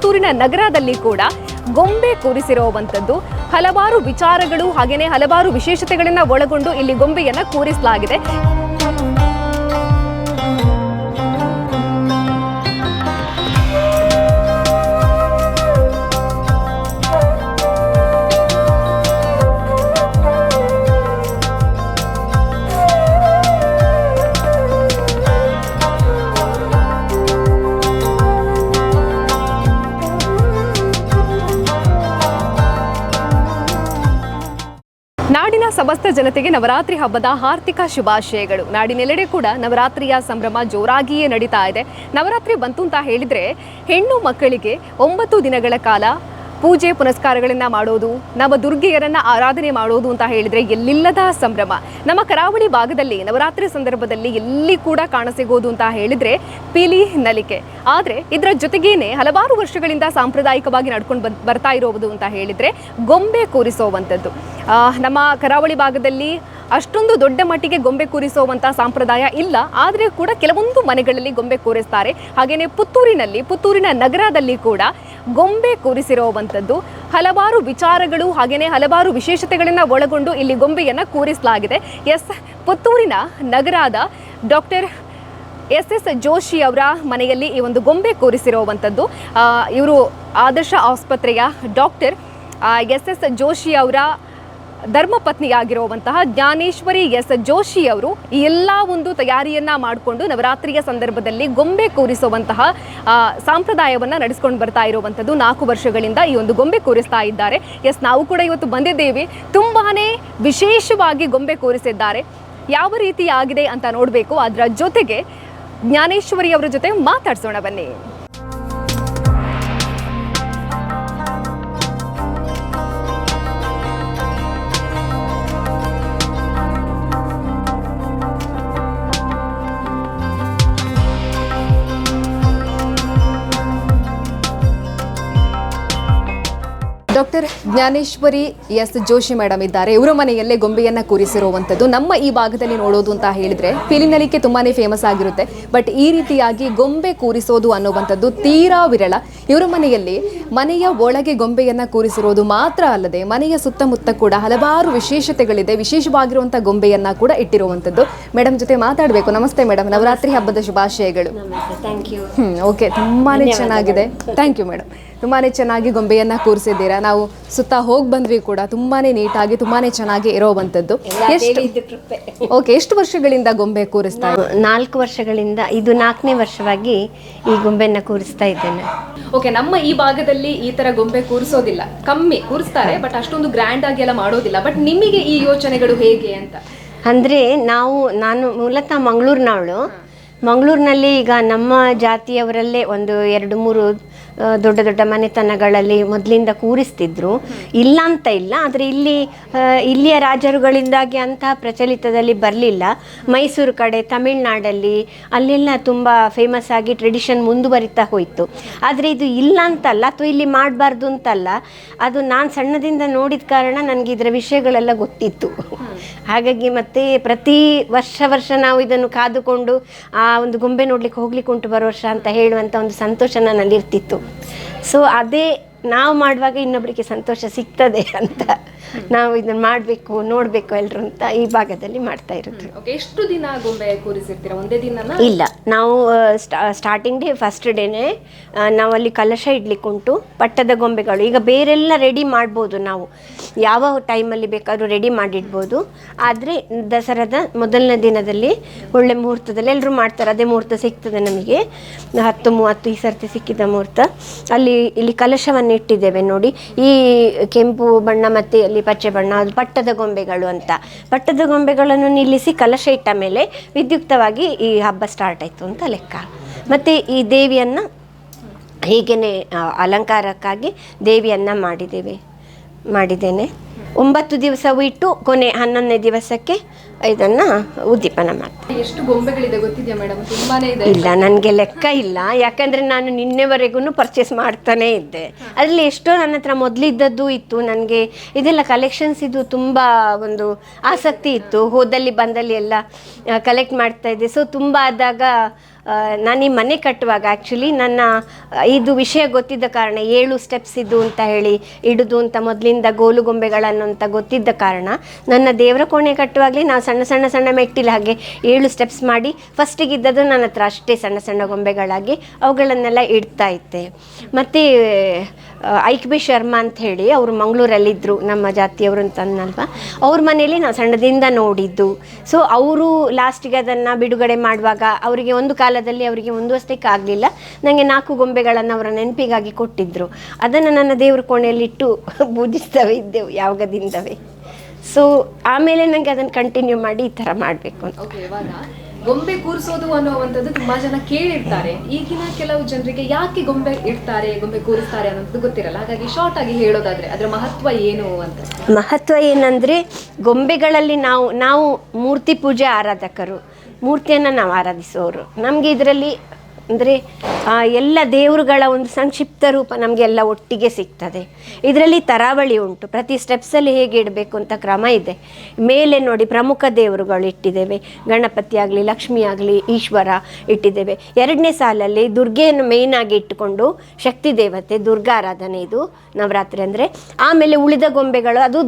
ಪುತ್ತೂರಿನ ನಗರದಲ್ಲಿ ಕೂಡ ಗೊಂಬೆ ಕೂರಿಸಿರುವಂಥದ್ದು ಹಲವಾರು ವಿಚಾರಗಳು ಹಾಗೆಯೇ ಹಲವಾರು ವಿಶೇಷತೆಗಳನ್ನು ಒಳಗೊಂಡು ಇಲ್ಲಿ ಗೊಂಬೆಯನ್ನು ಕೂರಿಸಲಾಗಿದೆ. ನಾಡಿನ ಸಮಸ್ತ ಜನತೆಗೆ ನವರಾತ್ರಿ ಹಬ್ಬದ ಹಾರ್ದಿಕ ಶುಭಾಶಯಗಳು. ನಾಡಿನೆಲ್ಲೆಡೆ ಕೂಡ ನವರಾತ್ರಿಯ ಸಂಭ್ರಮ ಜೋರಾಗಿಯೇ ನಡೀತಾ ಇದೆ. ನವರಾತ್ರಿ ಬಂತು ಅಂತ ಹೇಳಿದರೆ ಹೆಣ್ಣು ಮಕ್ಕಳಿಗೆ 9 ದಿನಗಳ ಕಾಲ ಪೂಜೆ ಪುನಸ್ಕಾರಗಳನ್ನು ಮಾಡೋದು, ನವ ದುರ್ಗೆಯರನ್ನು ಆರಾಧನೆ ಮಾಡೋದು ಅಂತ ಹೇಳಿದರೆ ಎಲ್ಲಿಲ್ಲದ ಸಂಭ್ರಮ. ನಮ್ಮ ಕರಾವಳಿ ಭಾಗದಲ್ಲಿ ನವರಾತ್ರಿ ಸಂದರ್ಭದಲ್ಲಿ ಎಲ್ಲಿ ಕೂಡ ಕಾಣಸಿಗೋದು ಅಂತ ಹೇಳಿದರೆ ಪೀಲಿ ನಲಿಕೆ. ಆದರೆ ಇದರ ಜೊತೆಗೇನೆ ಹಲವಾರು ವರ್ಷಗಳಿಂದ ಸಾಂಪ್ರದಾಯಿಕವಾಗಿ ನಡ್ಕೊಂಡು ಬರ್ತಾ ಇರೋದು ಅಂತ ಹೇಳಿದರೆ ಗೊಂಬೆ ಕೂರಿಸೋವಂಥದ್ದು. ನಮ್ಮ ಕರಾವಳಿ ಭಾಗದಲ್ಲಿ ಅಷ್ಟೊಂದು ದೊಡ್ಡ ಮಟ್ಟಿಗೆ ಗೊಂಬೆ ಕೂರಿಸುವಂಥ ಸಂಪ್ರದಾಯ ಇಲ್ಲ, ಆದರೆ ಕೂಡ ಕೆಲವೊಂದು ಮನೆಗಳಲ್ಲಿ ಗೊಂಬೆ ಕೂರಿಸ್ತಾರೆ. ಹಾಗೆಯೇ ಪುತ್ತೂರಿನ ನಗರದಲ್ಲಿ ಕೂಡ ಗೊಂಬೆ ಕೂರಿಸಿರುವಂಥದ್ದು ಹಲವಾರು ವಿಚಾರಗಳು ಹಾಗೆಯೇ ಹಲವಾರು ವಿಶೇಷತೆಗಳನ್ನು ಒಳಗೊಂಡು ಇಲ್ಲಿ ಗೊಂಬೆಯನ್ನು ಕೂರಿಸಲಾಗಿದೆ. ಪುತ್ತೂರಿನ ನಗರದ ಡಾಕ್ಟರ್ SS ಜೋಶಿ ಅವರ ಮನೆಯಲ್ಲಿ ಈ ಒಂದು ಗೊಂಬೆ ಕೂರಿಸಿರುವಂಥದ್ದು. ಇವರು ಆದರ್ಶ ಆಸ್ಪತ್ರೆಯ ಡಾಕ್ಟರ್ SS ಜೋಶಿ ಅವರ ಧರ್ಮಪತ್ನಿಯಾಗಿರುವಂತಹ ಜ್ಞಾನೇಶ್ವರಿ S ಜೋಶಿ ಅವರು ಈ ಎಲ್ಲ ಒಂದು ತಯಾರಿಯನ್ನ ಮಾಡಿಕೊಂಡು ನವರಾತ್ರಿಯ ಸಂದರ್ಭದಲ್ಲಿ ಗೊಂಬೆ ಕೂರಿಸುವಂತಹ ಸಂಪ್ರದಾಯವನ್ನು ನಡೆಸಿಕೊಂಡು ಬರ್ತಾ ಇರುವಂಥದ್ದು 4 ವರ್ಷಗಳಿಂದ ಈ ಒಂದು ಗೊಂಬೆ ಕೂರಿಸ್ತಾ ಇದ್ದಾರೆ. ನಾವು ಕೂಡ ಇವತ್ತು ಬಂದಿದ್ದೇವೆ. ತುಂಬಾನೇ ವಿಶೇಷವಾಗಿ ಗೊಂಬೆ ಕೂರಿಸಿದ್ದಾರೆ. ಯಾವ ರೀತಿ ಆಗಿದೆ ಅಂತ ನೋಡಬೇಕು. ಅದರ ಜೊತೆಗೆ ಜ್ಞಾನೇಶ್ವರಿ ಅವರ ಜೊತೆ ಮಾತಾಡ್ಸೋಣ ಬನ್ನಿ. Doctor Jnaneshwari S Joshi madam ಇದ್ದಾರೆ. ಇವರ ಮನೆಯಲ್ಲೇ ಗೊಂಬೆಯನ್ನು ಕೂರಿಸಿರುವಂಥದ್ದು. ನಮ್ಮ ಈ ಭಾಗದಲ್ಲಿ ನೋಡೋದು ಅಂತ ಹೇಳಿದರೆ ಪೀಲಿನಲಿಕೆ ತುಂಬಾ ಫೇಮಸ್ ಆಗಿರುತ್ತೆ. ಬಟ್ ಈ ರೀತಿಯಾಗಿ ಗೊಂಬೆ ಕೂರಿಸೋದು ಅನ್ನುವಂಥದ್ದು ತೀರಾ ವಿರಳ. ಇವರ ಮನೆಯಲ್ಲಿ ಮನೆಯ ಒಳಗೆ ಗೊಂಬೆಯನ್ನು ಕೂರಿಸಿರೋದು ಮಾತ್ರ ಅಲ್ಲದೆ ಮನೆಯ ಸುತ್ತಮುತ್ತ ಕೂಡ ಹಲವಾರು ವಿಶೇಷತೆಗಳಿದೆ. ವಿಶೇಷವಾಗಿರುವಂಥ ಗೊಂಬೆಯನ್ನು ಕೂಡ ಇಟ್ಟಿರುವಂಥದ್ದು. ಮೇಡಮ್ ಜೊತೆ ಮಾತಾಡಬೇಕು. ನಮಸ್ತೆ ಮೇಡಮ್, ನವರಾತ್ರಿ ಹಬ್ಬದ ಶುಭಾಶಯಗಳು. ಓಕೆ, ತುಂಬಾ ಚೆನ್ನಾಗಿದೆ. Thank you madam. ತುಂಬಾ ಚೆನ್ನಾಗಿ ಗೊಂಬೆಯನ್ನು ಕೂರಿಸಿದ್ದೀರಾ. ನಾವು ಸುತ್ತ ಹೋಗಿ ಬಂದ್ವಿ ಕೂಡ. ತುಂಬಾ ನೀಟಾಗಿ ತುಂಬಾ ಚೆನ್ನಾಗಿ ಇರೋವಂಥದ್ದು. ಎಷ್ಟು ವರ್ಷಗಳಿಂದ ಗೊಂಬೆ ಕೂರಿಸ್ತಾ ಇದ್ದೀರಾ? 4 ವರ್ಷಗಳಿಂದ. ಇದು 4ನೇ ವರ್ಷವಾಗಿ ಈ ಗೊಂಬೆಯನ್ನು ಕೂರಿಸ್ತಾ ಇದ್ದೇನೆ. ಓಕೆ, ನಮ್ಮ ಈ ಭಾಗದಲ್ಲಿ ಈ ತರ ಗೊಂಬೆ ಕೂರಿಸೋದಿಲ್ಲ, ಕಮ್ಮಿ ಕೂರಿಸ್ತಾರೆ, ಬಟ್ ಅಷ್ಟೊಂದು ಗ್ರ್ಯಾಂಡ್ ಆಗಿ ಎಲ್ಲ ಮಾಡೋದಿಲ್ಲ. ಬಟ್ ನಿಮಗೆ ಈ ಯೋಚನೆಗಳು ಹೇಗೆ ಅಂತ ಅಂದರೆ ನಾನು ಮೂಲತಃ ಮಂಗಳೂರಿನವಳು. ಮಂಗಳೂರಿನಲ್ಲಿ ಈಗ ನಮ್ಮ ಜಾತಿಯವರಲ್ಲೇ ಒಂದು 2-3 ದೊಡ್ಡ ದೊಡ್ಡ ಮನೆತನಗಳಲ್ಲಿ ಮೊದಲಿಂದ ಕೂರಿಸ್ತಿದ್ರು. ಇಲ್ಲ ಅಂತ ಇಲ್ಲ, ಆದರೆ ಇಲ್ಲಿಯ ರಾಜರುಗಳಿಂದಾಗಿ ಅಂತಹ ಪ್ರಚಲಿತದಲ್ಲಿ ಬರಲಿಲ್ಲ. ಮೈಸೂರು ಕಡೆ, ತಮಿಳ್ನಾಡಲ್ಲಿ ಅಲ್ಲೆಲ್ಲ ತುಂಬ ಫೇಮಸ್ ಆಗಿ ಟ್ರೆಡಿಷನ್ ಮುಂದುವರಿತಾ ಹೋಯಿತು. ಆದರೆ ಇದು ಇಲ್ಲ ಅಂತಲ್ಲ, ಅಥವಾ ಇಲ್ಲಿ ಮಾಡಬಾರ್ದು ಅಂತಲ್ಲ. ಅದು ನಾನು ಸಣ್ಣದಿಂದ ನೋಡಿದ ಕಾರಣ ನನಗೆ ಇದರ ವಿಷಯಗಳೆಲ್ಲ ಗೊತ್ತಿತ್ತು. ಹಾಗಾಗಿ ಮತ್ತೆ ಪ್ರತಿ ವರ್ಷ ನಾವು ಇದನ್ನು ಕಾದುಕೊಂಡು ಆ ಒಂದು ಗೊಂಬೆ ನೋಡ್ಲಿಕ್ಕೆ ಹೋಗ್ಲಿಕ್ಕೆ ಉಂಟು ಬರೋ ವರ್ಷ ಅಂತ ಹೇಳುವಂಥ ಒಂದು ಸಂತೋಷ ನನ್ನಲ್ಲಿ ಇರ್ತಿತ್ತು. ಸೊ ಅದೇ ನಾವು ಮಾಡುವಾಗ ಇನ್ನೊಬ್ಬರಿಗೆ ಸಂತೋಷ ಸಿಗ್ತದೆ ಅಂತ ನಾವು ಇದನ್ನು ಮಾಡಬೇಕು, ನೋಡಬೇಕು ಎಲ್ಲರೂ ಅಂತ ಈ ಭಾಗದಲ್ಲಿ ಮಾಡ್ತಾ ಇರೋದು. ಎಷ್ಟು ದಿನ ಗೊಂಬೆ ಕೂರಿಸಿರ್ತೀರಾ? ಒಂದೇ ದಿನ? ಇಲ್ಲ, ನಾವು ಸ್ಟಾರ್ಟಿಂಗ್ ಡೇ ಫಸ್ಟ್ ಡೇನೇ ನಾವು ಅಲ್ಲಿ ಕಲಶ ಇಡ್ಲಿಕ್ಕೆ ಉಂಟು. ಪಟ್ಟದ ಗೊಂಬೆಗಳು ಈಗ ಬೇರೆಲ್ಲ ರೆಡಿ ಮಾಡ್ಬೋದು, ನಾವು ಯಾವ ಟೈಮಲ್ಲಿ ಬೇಕಾದರೂ ರೆಡಿ ಮಾಡಿಡ್ಬೋದು. ಆದರೆ ದಸರಾದ ಮೊದಲನೇ ದಿನದಲ್ಲಿ ಒಳ್ಳೆ ಮುಹೂರ್ತದಲ್ಲಿ ಎಲ್ಲರೂ ಮಾಡ್ತಾರೆ. ಅದೇ ಮುಹೂರ್ತ ಸಿಗ್ತದೆ ನಮಗೆ 10:30 ಈ ಸರ್ತಿ ಸಿಕ್ಕಿದ ಮುಹೂರ್ತ. ಇಲ್ಲಿ ಕಲಶವನ್ನು ಇಟ್ಟಿದ್ದೇವೆ ನೋಡಿ. ಈ ಕೆಂಪು ಬಣ್ಣ ಮತ್ತು ಅಲ್ಲಿ ಪಚ್ಚೆ ಬಣ್ಣ, ಅದು ಪಟ್ಟದ ಗೊಂಬೆಗಳು ಅಂತ. ಪಟ್ಟದ ಗೊಂಬೆಗಳನ್ನು ನಿಲ್ಲಿಸಿ ಕಲಶ ಇಟ್ಟ ಮೇಲೆ ವಿದ್ಯುಕ್ತವಾಗಿ ಈ ಹಬ್ಬ ಸ್ಟಾರ್ಟ್ ಆಯಿತು ಅಂತ ಲೆಕ್ಕ. ಮತ್ತು ಈ ದೇವಿಯನ್ನು ಹೀಗೇ ಅಲಂಕಾರಕ್ಕಾಗಿ ದೇವಿಯನ್ನು ಮಾಡಿದ್ದೇನೆ. 9 ದಿವಸವೂ ಇಟ್ಟು ಕೊನೆ 11ನೇ ದಿವಸಕ್ಕೆ ಇದನ್ನು ಉದ್ದೀಪನ ಮಾಡ್ತೀನಿ. ಎಷ್ಟು ಗೊಂಬೆಗಳಿದೆ ಗೊತ್ತಿದೆಯಾ ಮೇಡಮ್? ತುಂಬಾನೇ ಇದೆ. ಇಲ್ಲ, ನನಗೆ ಲೆಕ್ಕ ಇಲ್ಲ. ಯಾಕಂದರೆ ನಾನು ನಿನ್ನೆವರೆಗೂ ಪರ್ಚೇಸ್ ಮಾಡ್ತಾನೇ ಇದ್ದೆ. ಅದರಲ್ಲಿ ಎಷ್ಟೋ ನನ್ನ ಹತ್ರ ಮೊದಲಿದ್ದದ್ದು ಇತ್ತು. ನನಗೆ ಇದೆಲ್ಲ ಕಲೆಕ್ಷನ್ಸ್ ಇದು ತುಂಬ ಒಂದು ಆಸಕ್ತಿ ಇತ್ತು. ಹೋದಲ್ಲಿ ಬಂದಲ್ಲಿ ಎಲ್ಲ ಕಲೆಕ್ಟ್ ಮಾಡ್ತಾ ಇದ್ದೆ. ಸೊ ತುಂಬ ಆದಾಗ ನಾನು ಈ ಮನೆ ಕಟ್ಟುವಾಗ ಆ್ಯಕ್ಚುಲಿ ನನ್ನ ಇದು ವಿಷಯ ಗೊತ್ತಿದ್ದ ಕಾರಣ 7 ಸ್ಟೆಪ್ಸ್ ಇದು ಅಂತ ಹೇಳಿ ಇಡುದು ಅಂತ ಮೊದಲಿಂದ ಗೋಲುಗೊಂಬೆಗಳನ್ನು ಅಂತ ಗೊತ್ತಿದ್ದ ಕಾರಣ ನನ್ನ ದೇವರ ಕೋಣೆ ಕಟ್ಟುವಾಗಲೇ ನಾವು ಸಣ್ಣ ಸಣ್ಣ ಸಣ್ಣ ಮೆಟ್ಟಿಲು ಹಾಗೆ 7 ಸ್ಟೆಪ್ಸ್ ಮಾಡಿ ಫಸ್ಟಿಗೆ ಇದ್ದದ್ದು ನನ್ನ ಹತ್ರ ಅಷ್ಟೇ ಸಣ್ಣ ಸಣ್ಣ ಗೊಂಬೆಗಳಾಗಿ ಅವುಗಳನ್ನೆಲ್ಲ ಇಡ್ತಾ ಇದ್ದೆ. ಮತ್ತು ಐಕ್ ಬಿ ಶರ್ಮಾ ಅಂತ ಹೇಳಿ ಅವರು ಮಂಗಳೂರಲ್ಲಿದ್ದರು, ನಮ್ಮ ಜಾತಿಯವರು ಅಂತ ಅನ್ನಲ್ವ, ಅವ್ರ ಮನೇಲಿ ನಾವು ಸಣ್ಣದಿಂದ ನೋಡಿದ್ದು. ಸೊ ಅವರು ಲಾಸ್ಟಿಗೆ ಅದನ್ನು ಬಿಡುಗಡೆ ಮಾಡುವಾಗ ಅವರಿಗೆ ಒಂದು ಕಾಲದಲ್ಲಿ ಅವರಿಗೆ ಮುಂದುವರಿಸಲಿಕ್ಕೆ ಆಗಲಿಲ್ಲ, ನನಗೆ 4 ಗೊಂಬೆಗಳನ್ನು ಅವರ ನೆನಪಿಗಾಗಿ ಕೊಟ್ಟಿದ್ದರು. ಅದನ್ನು ನನ್ನ ದೇವ್ರ ಕೋಣೆಯಲ್ಲಿಟ್ಟು ಪೂಜಿಸ್ತವೆ ಇದ್ದೆವು ಯಾವಾಗದಿಂದವೇ. ಸೊ ಆಮೇಲೆ ನನಗೆ ಅದನ್ನು ಕಂಟಿನ್ಯೂ ಮಾಡಿ ಈ ಥರ ಮಾಡಬೇಕು ಅಂತ. ಓಕೆ, ಇವಾಗ ಗೊಂಬೆ ಕೂರಿಸೋದು ಅನ್ನುವಂಥದ್ದು ತುಂಬಾ ಜನ ಕೇಳಿರ್ತಾರೆ. ಈಗಿನ ಕೆಲವು ಜನರಿಗೆ ಯಾಕೆ ಗೊಂಬೆ ಇಡ್ತಾರೆ, ಗೊಂಬೆ ಕೂರಿಸ್ತಾರೆ ಅನ್ನೋದು ಗೊತ್ತಿರಲ್ಲ. ಹಾಗಾಗಿ ಶಾರ್ಟ್ ಆಗಿ ಹೇಳೋದಾದ್ರೆ ಅದರ ಮಹತ್ವ ಏನು ಅಂತ. ಮಹತ್ವ ಏನಂದರೆ, ಗೊಂಬೆಗಳಲ್ಲಿ ನಾವು ಮೂರ್ತಿ ಪೂಜೆ ಆರಾಧಕರು, ಮೂರ್ತಿಯನ್ನು ನಾವು ಆರಾಧಿಸೋರು. ನಮಗೆ ಇದರಲ್ಲಿ ಅಂದರೆ ಎಲ್ಲ ದೇವರುಗಳ ಒಂದು ಸಂಕ್ಷಿಪ್ತ ರೂಪ ನಮಗೆಲ್ಲ ಒಟ್ಟಿಗೆ ಸಿಗ್ತದೆ. ಇದರಲ್ಲಿ ತರಾವಳಿ ಉಂಟು, ಪ್ರತಿ ಸ್ಟೆಪ್ಸಲ್ಲಿ ಹೇಗೆ ಇಡಬೇಕು ಅಂತ ಕ್ರಮ ಇದೆ. ಮೇಲೆ ನೋಡಿ ಪ್ರಮುಖ ದೇವರುಗಳು ಇಟ್ಟಿದ್ದೇವೆ, ಗಣಪತಿ ಆಗಲಿ, ಲಕ್ಷ್ಮಿ ಆಗಲಿ, ಈಶ್ವರ ಇಟ್ಟಿದ್ದೇವೆ. 2ನೇ ಸಾಲಲ್ಲಿ ದುರ್ಗೆಯನ್ನು ಮೇಯ್ನಾಗಿ ಇಟ್ಟುಕೊಂಡು ಶಕ್ತಿ ದೇವತೆ ದುರ್ಗಾರಾಧನೆ ಇದು ನವರಾತ್ರಿ ಅಂದರೆ. ಆಮೇಲೆ ಉಳಿದ ಗೊಂಬೆಗಳು ಅದು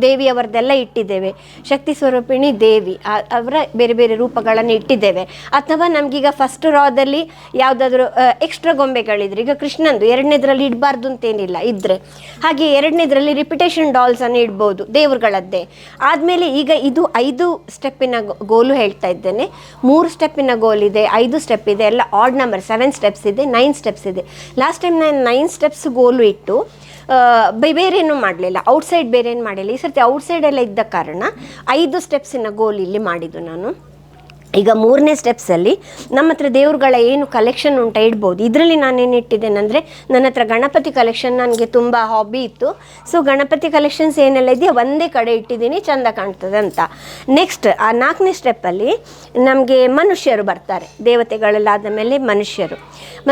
ದೇವಿಯವರದೆಲ್ಲ ಇಟ್ಟಿದ್ದೇವೆ. ಶಕ್ತಿ ಸ್ವರೂಪಿಣಿ ದೇವಿ ಅವರ ಬೇರೆ ಬೇರೆ ರೂಪಗಳನ್ನು ಇಟ್ಟಿದ್ದೇವೆ. ಅಥವಾ ನಮಗೀಗ ಫಸ್ಟ್ ರಾದಲ್ಲಿ ಯಾವುದಾದ್ರೂ ಎಕ್ಸ್ಟ್ರಾ ಗೊಂಬೆಗಳಿದ್ರೆ, ಈಗ ಕೃಷ್ಣಂದು 2ನೇದ್ರಲ್ಲಿ ಇಡಬಾರ್ದು ಅಂತೇನಿಲ್ಲ, ಇದ್ದರೆ ಹಾಗೆ 2ನೇದ್ರಲ್ಲಿ ರಿಪಿಟೇಷನ್ ಡಾಲ್ಸನ್ನು ಇಡ್ಬೋದು ದೇವ್ರುಗಳದ್ದೇ. ಆದಮೇಲೆ ಈಗ ಇದು 5 ಸ್ಟೆಪ್ಪಿನ ಗೋಲು ಹೇಳ್ತಾ ಇದ್ದೇನೆ. 3 ಸ್ಟೆಪ್ಪಿನ ಗೋಲ್ ಇದೆ, 5 ಸ್ಟೆಪ್ ಇದೆ, ಎಲ್ಲ ಆಡ್ ನಂಬರ್ 7 ಸ್ಟೆಪ್ಸ್ ಇದೆ, 9 ಸ್ಟೆಪ್ಸ್ ಇದೆ. ಲಾಸ್ಟ್ ಟೈಮ್ ನಾನು 9 ಸ್ಟೆಪ್ಸ್ ಗೋಲು ಇಟ್ಟು ಬೇರೇನೂ ಮಾಡಲಿಲ್ಲ, ಔಟ್ಸೈಡ್ ಬೇರೆ ಏನು ಮಾಡಿಲ್ಲ. ಈ ಸರ್ತಿ ಔಟ್ಸೈಡ್ ಎಲ್ಲ ಇದ್ದ ಕಾರಣ 5 ಸ್ಟೆಪ್ಸಿನ ಗೋಲ್ ಇಲ್ಲಿ ಮಾಡಿದ್ದು ನಾನು. ಈಗ 3ನೇ ಸ್ಟೆಪ್ಸಲ್ಲಿ ನಮ್ಮ ಹತ್ರ ದೇವ್ರುಗಳ ಏನು ಕಲೆಕ್ಷನ್ ಉಂಟ ಇಡ್ಬೋದು. ಇದರಲ್ಲಿ ನಾನೇನು ಇಟ್ಟಿದ್ದೇನೆಂದರೆ, ನನ್ನ ಹತ್ರ ಗಣಪತಿ ಕಲೆಕ್ಷನ್ ನನಗೆ ತುಂಬ ಹಾಬಿ ಇತ್ತು. ಸೊ ಗಣಪತಿ ಕಲೆಕ್ಷನ್ಸ್ ಏನೆಲ್ಲ ಇದೆಯೋ ಒಂದೇ ಕಡೆ ಇಟ್ಟಿದ್ದೀನಿ, ಚೆಂದ ಕಾಣ್ತದೆ ಅಂತ. ನೆಕ್ಸ್ಟ್ ಆ 4ನೇ ಸ್ಟೆಪ್ಪಲ್ಲಿ ನಮಗೆ ಮನುಷ್ಯರು ಬರ್ತಾರೆ, ದೇವತೆಗಳೆಲ್ಲಾದ ಮೇಲೆ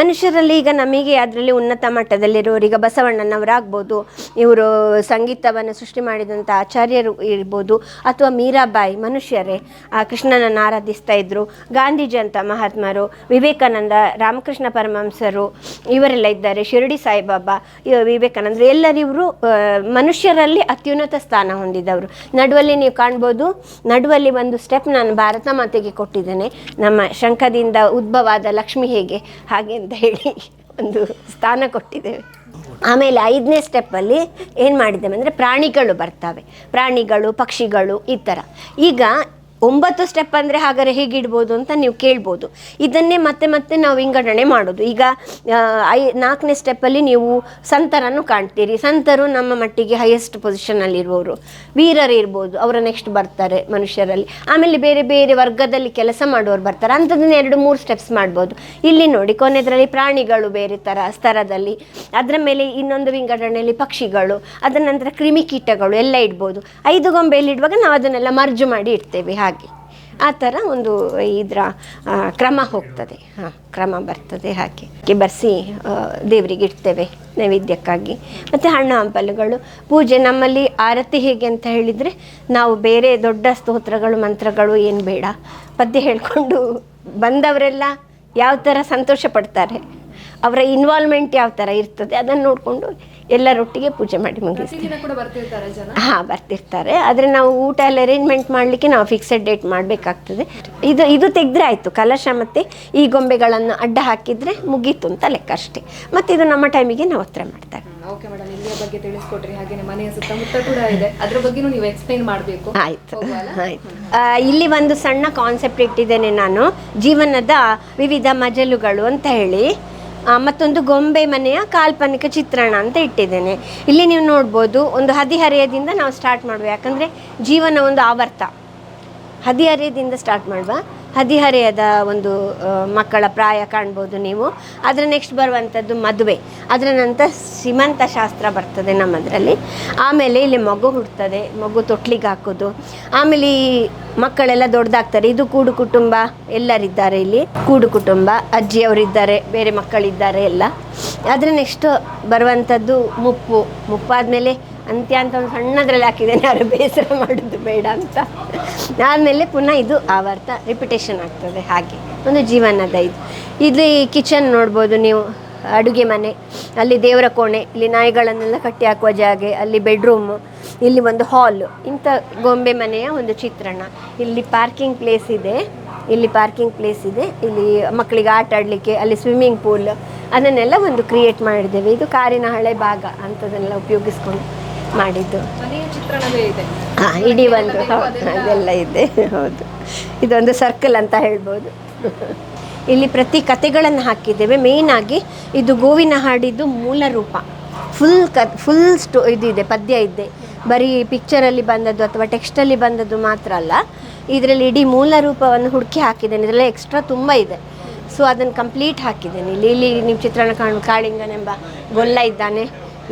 ಮನುಷ್ಯರಲ್ಲಿ ಈಗ ನಮಗೆ ಅದರಲ್ಲಿ ಉನ್ನತ ಮಟ್ಟದಲ್ಲಿರೋರು, ಈಗ ಬಸವಣ್ಣನವರಾಗ್ಬೋದು, ಇವರು ಸಂಗೀತವನ್ನು ಸೃಷ್ಟಿ ಮಾಡಿದಂಥ ಆಚಾರ್ಯರು ಇರ್ಬೋದು, ಅಥವಾ ಮೀರಾಬಾಯಿ ಮನುಷ್ಯರೇ ಕೃಷ್ಣನನ್ನು ಆರಾಧಿಸ್ತಾ ಇದ್ರು. ಗಾಂಧೀಜಿ ಅಂತ ಮಹಾತ್ಮರು, ವಿವೇಕಾನಂದ, ರಾಮಕೃಷ್ಣ ಪರಮಹಂಸರು ಇವರೆಲ್ಲ ಇದ್ದಾರೆ, ಶಿರಡಿ ಸಾಯಿಬಾಬಾ, ವಿವೇಕಾನಂದರು, ಎಲ್ಲರಿವರು ಮನುಷ್ಯರಲ್ಲಿ ಅತ್ಯುನ್ನತ ಸ್ಥಾನ ಹೊಂದಿದವರು. ನಡುವಲ್ಲಿ ನೀವು ಕಾಣ್ಬೋದು, ನಡುವಲ್ಲಿ ಒಂದು ಸ್ಟೆಪ್ ನಾನು ಭಾರತ ಮಾತೆಗೆ ಕೊಟ್ಟಿದ್ದೇನೆ, ನಮ್ಮ ಶಂಖದಿಂದ ಉದ್ಭವ ಆದ ಲಕ್ಷ್ಮಿ ಹೇಗೆ ಹಾಗೆ ಅಂತ ಹೇಳಿ ಒಂದು ಸ್ಥಾನ ಕೊಟ್ಟಿದ್ದೇವೆ. ಆಮೇಲೆ 5ನೇ ಸ್ಟೆಪ್ಪಲ್ಲಿ ಏನು ಮಾಡಿದ್ದೇವೆ ಅಂದರೆ, ಪ್ರಾಣಿಗಳು ಬರ್ತವೆ, ಪ್ರಾಣಿಗಳು, ಪಕ್ಷಿಗಳು ಈ ಥರ. ಈಗ 9 ಸ್ಟೆಪ್ ಅಂದರೆ ಹಾಗಾದರೆ ಹೇಗಿಡ್ಬೋದು ಅಂತ ನೀವು ಕೇಳ್ಬೋದು. ಇದನ್ನೇ ಮತ್ತೆ ನಾವು ವಿಂಗಡಣೆ ಮಾಡೋದು. ಈಗ 4ನೇ ಸ್ಟೆಪ್ಪಲ್ಲಿ ನೀವು ಸಂತರನ್ನು ಕಾಣ್ತೀರಿ. ಸಂತರು ನಮ್ಮ ಮಟ್ಟಿಗೆ ಹೈಯೆಸ್ಟ್ ಪೊಸಿಷನಲ್ಲಿರುವವರು, ವೀರರು ಇರ್ಬೋದು, ಅವರ ನೆಕ್ಸ್ಟ್ ಬರ್ತಾರೆ ಮನುಷ್ಯರಲ್ಲಿ. ಆಮೇಲೆ ಬೇರೆ ಬೇರೆ ವರ್ಗದಲ್ಲಿ ಕೆಲಸ ಮಾಡುವವರು ಬರ್ತಾರೆ, ಅಂಥದ್ದನ್ನು 2-3 ಸ್ಟೆಪ್ಸ್ ಮಾಡ್ಬೋದು. ಇಲ್ಲಿ ನೋಡಿ ಕೊನೆಯದರಲ್ಲಿ ಪ್ರಾಣಿಗಳು ಬೇರೆ ಥರ ಸ್ತರದಲ್ಲಿ, ಅದರ ಮೇಲೆ ಇನ್ನೊಂದು ವಿಂಗಡಣೆಯಲ್ಲಿ ಪಕ್ಷಿಗಳು, ಅದರ ನಂತರ ಕ್ರಿಮಿಕೀಟಗಳು ಎಲ್ಲ ಇಡ್ಬೋದು. 5 ಗೊಂಬೆಯಲ್ಲಿ ಇಡುವಾಗ ನಾವು ಅದನ್ನೆಲ್ಲ ಮರ್ಜು ಮಾಡಿ ಇಡ್ತೇವೆ. ಹಾಗೆ ಆ ಥರ ಒಂದು ಇದರ ಕ್ರಮ ಹೋಗ್ತದೆ, ಕ್ರಮ ಬರ್ತದೆ. ಹಾಗೆ ಬರ್ಸಿ ದೇವರಿಗೆ ಇಡ್ತೇವೆ ನೈವೇದ್ಯಕ್ಕಾಗಿ. ಮತ್ತು ಹಣ್ಣು ಹಂಪಲುಗಳು ಪೂಜೆ. ನಮ್ಮಲ್ಲಿ ಆರತಿ ಹೇಗೆ ಅಂತ ಹೇಳಿದರೆ, ನಾವು ಬೇರೆ ದೊಡ್ಡ ಸ್ತೋತ್ರಗಳು ಮಂತ್ರಗಳು ಏನು ಬೇಡ, ಪದ್ಯ ಹೇಳ್ಕೊಂಡು ಬಂದವರೆಲ್ಲ ಯಾವ ಥರ ಸಂತೋಷ ಪಡ್ತಾರೆ, ಅವರ ಇನ್ವಾಲ್ವ್ಮೆಂಟ್ ಯಾವ ಥರ ಇರ್ತದೆ ಅದನ್ನು ನೋಡಿಕೊಂಡು ಎಲ್ಲರೊಟ್ಟಿಗೆ ಪೂಜೆ ಮಾಡಿ ಮುಗಿಸ್ತೀವಿ. ಬರ್ತಿರ್ತಾರೆ. ಆದರೆ ನಾವು ಊಟ ಎಲ್ಲ ಅರೇಂಜ್ಮೆಂಟ್ ಮಾಡಲಿಕ್ಕೆ ನಾವು ಫಿಕ್ಸೆಡ್ ಡೇಟ್ ಮಾಡಬೇಕಾಗ್ತದೆ. ಇದು ತೆಗೆದ್ರೆ ಆಯಿತು, ಕಲಶ ಮತ್ತು ಈ ಗೊಂಬೆಗಳನ್ನು ಅಡ್ಡ ಹಾಕಿದರೆ ಮುಗೀತು ಅಂತ ಲೆಕ್ಕ ಅಷ್ಟೇ. ಮತ್ತು ಇದು ನಮ್ಮ ಟೈಮಿಗೆ ನಾವು ಹತ್ರ ಮಾಡ್ತಾರೆ. ಓಕೆ ಮೇಡಮ್, ಇಲ್ಲಿಯ ಬಗ್ಗೆ ತಿಳಿಸ್ಕೊಟ್ರಿ. ಹಾಗೆ ಮನೆಯ ಸುತ್ತಮುತ್ತ ಕೂಡ ಇದೆ, ಅದ್ರ ಬಗ್ಗೆನೂ ನೀವು ಎಕ್ಸ್ಪ್ಲೈನ್ ಮಾಡಬೇಕು. ಆಯಿತು. ಇಲ್ಲಿ ಒಂದು ಸಣ್ಣ ಕಾನ್ಸೆಪ್ಟ್ ಇಟ್ಟಿದ್ದೇನೆ ನಾನು, ಜೀವನದ ವಿವಿಧ ಮಜಲುಗಳು ಅಂತ ಹೇಳಿ. ಮತ್ತೊಂದು ಗೊಂಬೆ ಮನೆಯ ಕಾಲ್ಪನಿಕ ಚಿತ್ರಣ ಅಂತ ಇಟ್ಟಿದ್ದೇನೆ. ಇಲ್ಲಿ ನೀವು ನೋಡ್ಬೋದು, ಒಂದು ಹದಿಹರೆಯದಿಂದ ನಾವು ಸ್ಟಾರ್ಟ್ ಮಾಡುವ, ಯಾಕಂದರೆ ಜೀವನ ಒಂದು ಆವರ್ತ. ಹದಿಹರೆಯದಿಂದ ಸ್ಟಾರ್ಟ್ ಮಾಡುವ. ಹದಿಹರೆಯದ ಒಂದು ಮಕ್ಕಳ ಪ್ರಾಯ ಕಾಣ್ಬೋದು ನೀವು. ಅದರ ನೆಕ್ಸ್ಟ್ ಬರುವಂಥದ್ದು ಮದುವೆ, ಅದರ ನಂತರ ಶ್ರೀಮಂತ ಶಾಸ್ತ್ರ ಬರ್ತದೆ ನಮ್ಮದರಲ್ಲಿ. ಆಮೇಲೆ ಇಲ್ಲಿ ಮಗು ಹುಡ್ತದೆ, ಮಗು ತೊಟ್ಲಿಗೆ ಹಾಕೋದು. ಆಮೇಲೆ ಈ ಮಕ್ಕಳೆಲ್ಲ ದೊಡ್ಡದಾಗ್ತಾರೆ. ಇದು ಕೂಡು ಕುಟುಂಬ, ಎಲ್ಲರಿದ್ದಾರೆ ಇಲ್ಲಿ ಕೂಡು ಕುಟುಂಬ, ಅಜ್ಜಿಯವರಿದ್ದಾರೆ, ಬೇರೆ ಮಕ್ಕಳಿದ್ದಾರೆ ಎಲ್ಲ. ಅದರ ನೆಕ್ಸ್ಟ್ ಬರುವಂಥದ್ದು ಮುಪ್ಪಾದಮೇಲೆ ಅಂತ್ಯ ಅಂತ ಒಂದು ಸಣ್ಣದ್ರಲ್ಲಿ ಹಾಕಿದ್ದೇನೆ, ಯಾರು ಬೇಸರ ಮಾಡೋದು ಬೇಡ ಅಂತ. ಆದಮೇಲೆ ಪುನಃ ಇದು ಆವರ್ತ ರಿಪಿಟೇಷನ್ ಆಗ್ತದೆ. ಹಾಗೆ ಒಂದು ಜೀವನದ ಇಲ್ಲಿ ಕಿಚನ್ ನೋಡ್ಬೋದು ನೀವು, ಅಡುಗೆ ಮನೆ, ಅಲ್ಲಿ ದೇವರ ಕೋಣೆ, ಇಲ್ಲಿ ನಾಯಿಗಳನ್ನೆಲ್ಲ ಕಟ್ಟಿ ಹಾಕುವ ಜಾಗೆ, ಅಲ್ಲಿ ಬೆಡ್ರೂಮು, ಇಲ್ಲಿ ಒಂದು ಹಾಲು, ಇಂಥ ಗೊಂಬೆ ಮನೆಯ ಒಂದು ಚಿತ್ರಣ. ಇಲ್ಲಿ ಪಾರ್ಕಿಂಗ್ ಪ್ಲೇಸ್ ಇದೆ, ಇಲ್ಲಿ ಮಕ್ಕಳಿಗೆ ಆಟ ಆಡಲಿಕ್ಕೆ, ಅಲ್ಲಿ ಸ್ವಿಮ್ಮಿಂಗ್ ಪೂಲ್, ಅದನ್ನೆಲ್ಲ ಒಂದು ಕ್ರಿಯೇಟ್ ಮಾಡಿದ್ದೇವೆ. ಇದು ಕಾರಿನ ಹಳೆ ಭಾಗ ಅಂಥದ್ದನ್ನೆಲ್ಲ ಉಪಯೋಗಿಸ್ಕೊಂಡು ಮಾಡಿದ್ದು. ಹಾಂ, ಇಡೀ ಒಂದು ಅದೆಲ್ಲ ಇದೆ. ಹೌದು, ಇದೊಂದು ಸರ್ಕಲ್ ಅಂತ ಹೇಳ್ಬೋದು. ಇಲ್ಲಿ ಪ್ರತಿ ಕಥೆಗಳನ್ನು ಹಾಕಿದ್ದೇವೆ. ಮೇಯ್ನಾಗಿ ಇದು ಗೋವಿನ ಹಾಡಿದ್ದು ಮೂಲ ರೂಪ, ಫುಲ್ ಇದಿದೆ, ಪದ್ಯ ಇದೆ. ಬರೀ ಪಿಕ್ಚರಲ್ಲಿ ಬಂದದ್ದು ಅಥವಾ ಟೆಕ್ಸ್ಟಲ್ಲಿ ಬಂದದ್ದು ಮಾತ್ರ ಅಲ್ಲ, ಇದರಲ್ಲಿ ಇಡೀ ಮೂಲ ರೂಪವನ್ನು ಹುಡುಕಿ ಹಾಕಿದ್ದೇನೆ. ಇದರಲ್ಲಿ ಎಕ್ಸ್ಟ್ರಾ ತುಂಬ ಇದೆ, ಸೊ ಅದನ್ನು ಕಂಪ್ಲೀಟ್ ಹಾಕಿದ್ದೇನೆ. ಇಲ್ಲಿ ನೀವು ಚಿತ್ರಣ ಕಾಳಿಂಗನೆಂಬ ಗೊಲ್ಲ ಇದ್ದಾನೆ.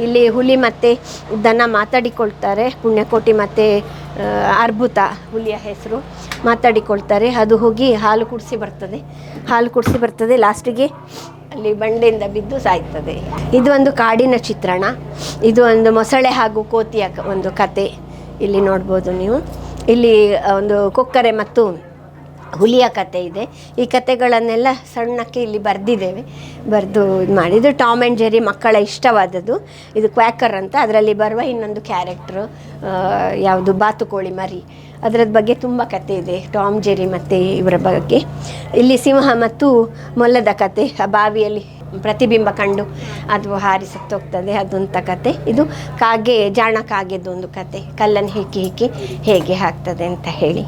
ಇಲ್ಲಿ ಹುಲಿ ಮತ್ತು ದನ ಮಾತಾಡಿಕೊಳ್ತಾರೆ, ಪುಣ್ಯಕೋಟಿ ಮತ್ತು ಅರ್ಬುತ ಹುಲಿಯ ಹೆಸರು ಮಾತಾಡಿಕೊಳ್ತಾರೆ. ಅದು ಹೋಗಿ ಹಾಲು ಕುಡಿಸಿ ಬರ್ತದೆ, ಲಾಸ್ಟಿಗೆ ಅಲ್ಲಿ ಬಂಡೆಯಿಂದ ಬಿದ್ದು ಸಾಯ್ತದೆ. ಇದು ಒಂದು ಕಾಡಿನ ಚಿತ್ರಣ. ಇದು ಒಂದು ಮೊಸಳೆ ಹಾಗೂ ಕೋತಿಯ ಒಂದು ಕತೆ ಇಲ್ಲಿ ನೋಡ್ಬೋದು ನೀವು. ಇಲ್ಲಿ ಒಂದು ಕೊಕ್ಕರೆ ಮತ್ತು ಹುಲಿಯ ಕತೆ ಇದೆ. ಈ ಕತೆಗಳನ್ನೆಲ್ಲ ಸಣ್ಣಕ್ಕೆ ಇಲ್ಲಿ ಬರೆದು ಇದು ಮಾಡಿ. ಇದು ಟಾಮ್ ಆ್ಯಂಡ್ ಜೆರಿ ಮಕ್ಕಳ ಇಷ್ಟವಾದದ್ದು. ಇದು ಕ್ವ್ಯಾಕರ್ ಅಂತ, ಅದರಲ್ಲಿ ಬರುವ ಇನ್ನೊಂದು ಕ್ಯಾರೆಕ್ಟ್ರು ಯಾವುದು ಬಾತುಕೋಳಿ ಮರಿ, ಅದರದ್ದು ಬಗ್ಗೆ ತುಂಬ ಕತೆ ಇದೆ, ಟಾಮ್ ಜೆರಿ ಮತ್ತು ಇವರ ಬಗ್ಗೆ. ಇಲ್ಲಿ ಸಿಂಹ ಮತ್ತು ಮೊಲದ ಕತೆ, ಆ ಬಾವಿಯಲ್ಲಿ ಪ್ರತಿಬಿಂಬ ಕಂಡು ಅದು ಹಾರಿ ಸತ್ತೋಗ್ತದೆ, ಅದಂಥ ಕತೆ. ಇದು ಜಾಣ ಕಾಗೆದ್ದು ಒಂದು ಕತೆ, ಕಲ್ಲನ್ನು ಹೆಕ್ಕಿ ಹೇಗೆ ಹಾಕ್ತದೆ ಅಂತ ಹೇಳಿ.